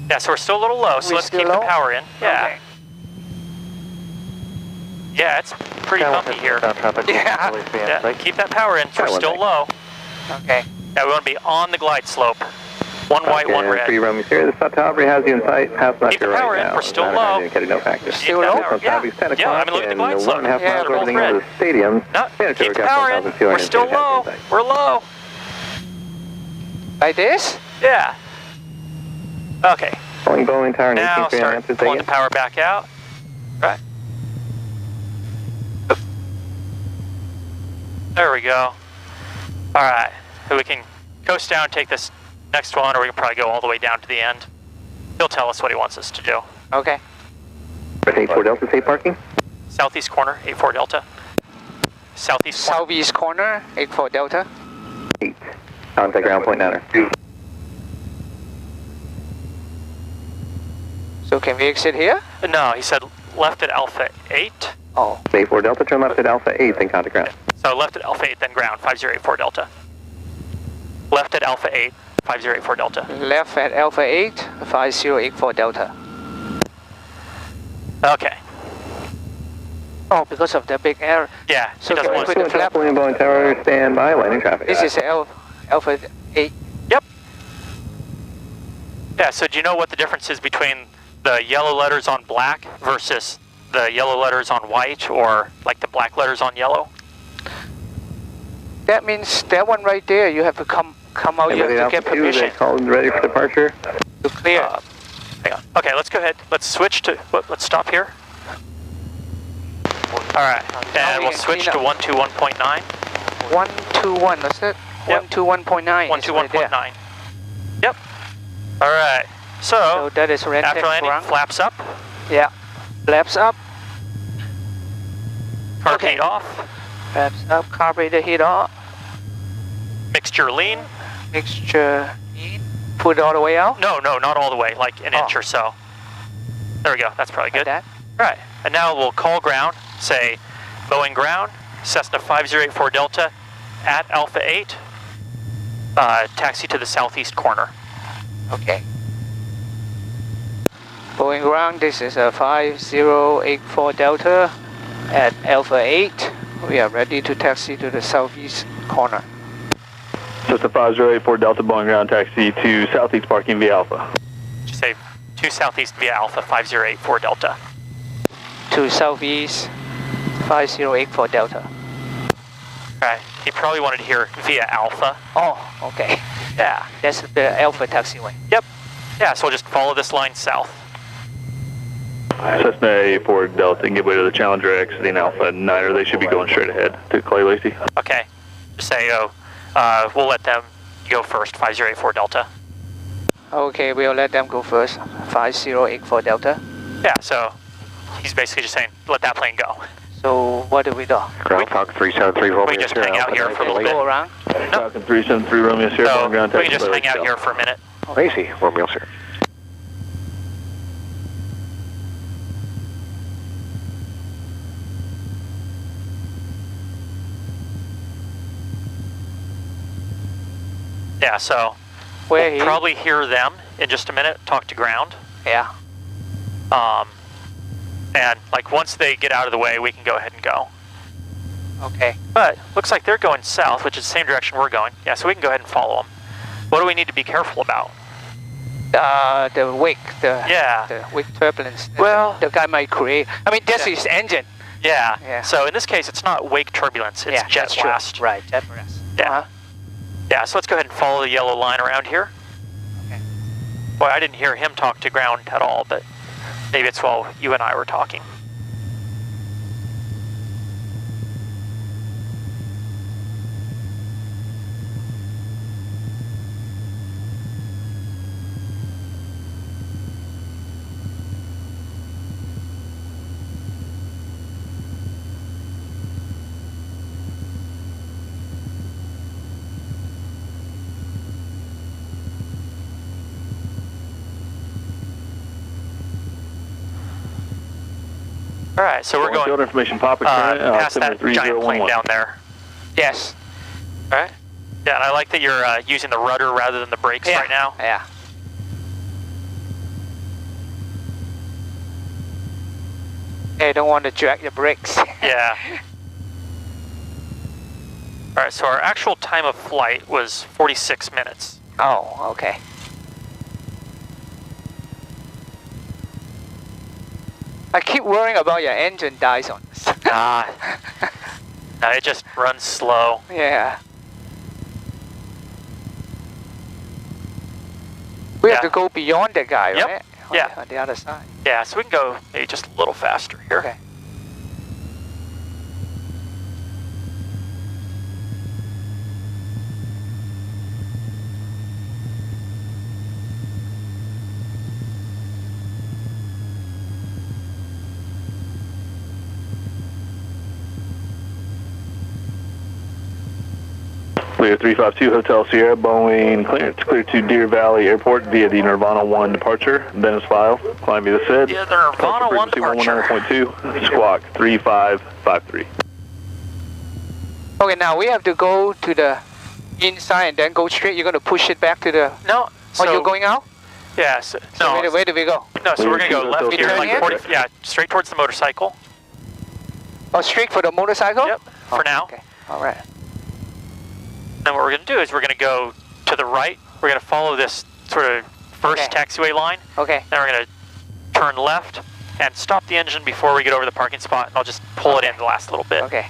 Yeah, so we're still a little low, so let's keep the power in. Yeah.
Okay.
Yeah, it's pretty bumpy here. Yeah, keep that power in, so we're still low.
Okay.
Yeah, we want to be on the glide slope. One white, one red.
Free roam here. The Tavria has you in sight. Pass left
keep the power in, we're still low.
No factor.
Still low?
Yeah, I mean, look at the glide slope.
Yeah,
they're both red.
Stadium.
No, keep the power in, we're still low. We're low.
Like this?
Yeah. Okay.
Boeing Tower,
Now start pulling the power back out. Right. There we go. All right. So we can coast down, take this next one, or we can probably go all the way down to the end. He'll tell us what he wants us to do.
Okay.
84 Delta, safe parking.
Southeast corner, 84 Delta. Southeast corner.
Southeast corner, 84 Delta.
8. Contact ground point 9.
So can we exit here?
No, he said left at Alpha 8.
Oh.
84 Delta, turn left at Alpha 8, then contact ground.
So left at Alpha 8, then ground, 5084 Delta. Left at Alpha 8, 5084 Delta.
Left at Alpha 8, 5084 Delta.
Okay.
Oh, because of the big error.
Yeah,
So
he doesn't
can we
want
put
to.
the flap?
Boeing Tower, stand by, landing traffic.
This is Alpha 8.
Yep. Yeah, so do you know what the difference is between the yellow letters on black versus the yellow letters on white, or like the black letters on yellow?
That means that one right there, you have to come out, you have to get permission
Called ready for departure.
to clear.
Hang on. Okay, let's go ahead. Let's switch to, let's stop here. All right, and we'll switch to 121.9.
121, that's it?
Yep.
121.9.
121.9. Yep. All right,
So that is red
after landing,
ground.
flaps up,
Yeah. Flaps up.
carburetor
Okay.
off,
Flaps up, carburetor heat off.
mixture lean.
Mixture in. Put it all the way out.
No, not all the way, like an inch or so. There we go, that's probably
Like
good.
that.
Right, and now we'll call ground, say Boeing ground, Cessna 5084 Delta at Alpha 8, taxi to the southeast corner.
Okay. Boeing ground, this is a 5084 Delta at Alpha 8. We are ready to taxi to the southeast corner.
Cessna 5084 Delta Boeing ground taxi to southeast parking via Alpha.
Just say to southeast via Alpha 5084 Delta.
To southeast 5084 Delta.
Right, he probably wanted to hear via Alpha.
Oh, okay.
Yeah.
That's the Alpha taxiway.
Yep. Yeah, so we'll just follow this line south.
Cessna 84 Delta, give way to the Challenger exiting Alpha 9, or they should be going straight ahead to Clay Lacey.
Okay. Just say, we'll let them go first, 5084 Delta.
Okay, we'll let them go first. 5084 Delta.
Yeah, so he's basically just saying, let that plane go.
So what do we do?
Ground Talk 373 Romeo.
We just hang out here for a little bit.
Go around?
Falcon 373 Romeo Sierra
So
Boeing ground
we
taxi.
can just
Clay
hang out
Lacey.
here for a minute.
Lacey, Romeo Sierra.
Yeah, so
Where
we'll
he?
probably hear them in just a minute, talk to ground.
Yeah.
And like once they get out of the way, we can go ahead and go.
Okay.
But looks like they're going south, which is the same direction we're going. Yeah, so we can go ahead and follow them. What do we need to be careful about?
The wake,
Yeah.
the wake turbulence.
Well-
the guy might create. I mean, that's
Yeah.
his engine.
Yeah.
Yeah.
So in this case, it's not wake turbulence, it's
Yeah,
jet
that's true.
blast.
Right, jet blast.
Yeah.
Uh-huh.
Yeah, so let's go ahead and follow the yellow line around here.
Okay.
Boy, I didn't hear him talk to ground at all, but maybe it's while you and I were talking. All right, so we're
Field
going
information Papa
past that giant plane
3011.
down there.
Yes.
All right. Yeah, and I like that you're using the rudder rather than the brakes
Yeah.
right now.
Yeah. Hey, don't want to drag your brakes.
Yeah. All right, so our actual time of flight was 46 minutes.
Oh, okay. I keep worrying about your engine dies on us.
No, it just runs slow.
Yeah. We have to go beyond that guy,
Yep.
right?
Yeah.
On the other side.
Yeah, so we can go maybe just a little faster here.
Okay.
Clear 352 Hotel Sierra, Boeing clearance clear to Deer Valley Airport via the Nirvana 1 departure. Dennis File, climb via the SID.
Yeah, the Nirvana 1 departure.
119.2, squawk 3553.
Okay, now we have to go to the inside and then go straight. You're going to push it back to the...
No.
So you're going out?
Yeah, so no.
Where do we go?
No, so we're going to go left here,
turn
like
in?
40, yeah, straight towards the motorcycle.
Oh, straight for the motorcycle?
Yep, for now.
Okay, all right.
Then what we're going to do is we're going to go to the right. We're going to follow this sort of first taxiway line.
Okay.
Then we're going to turn left and stop the engine before we get over the parking spot, and I'll just pull it in the last little bit.
Okay.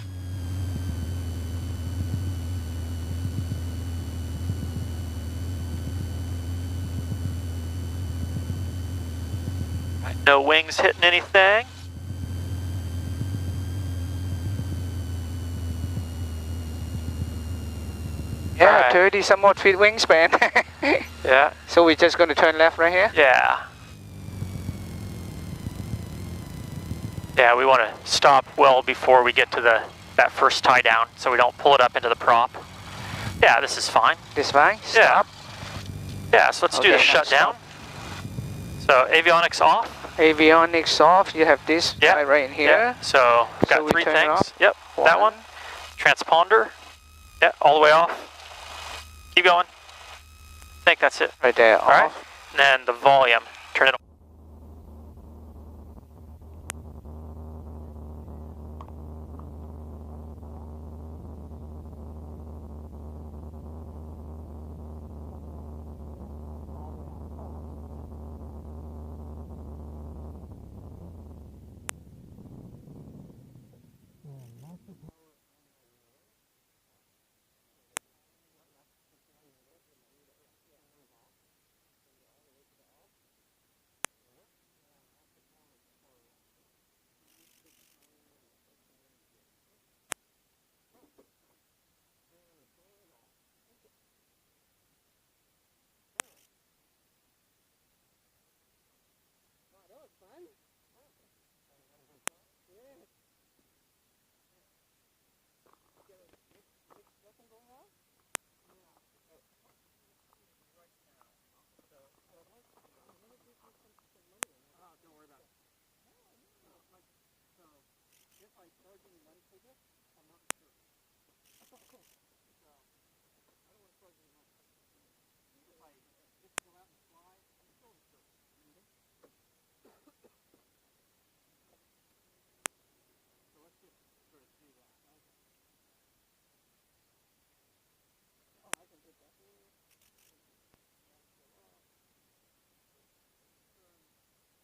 No wings hitting anything.
Yeah,
right.
30 somewhat feet wingspan.
Yeah.
So we're just going to turn left right here?
Yeah. Yeah, we want to stop well before we get to that first tie down so we don't pull it up into the prop. Yeah, this is fine.
This fine? Stop?
Yeah, so let's do the shutdown. So avionics off.
Avionics off. You have this guy right in here.
Yeah. So we've got
So we
three
turn it
things.
off?
Yep, that one. Transponder. Yeah, all the way off. Keep going. I think that's it.
Right there,
All right. And then the volume. Turn it on.
Just like charging money tickets.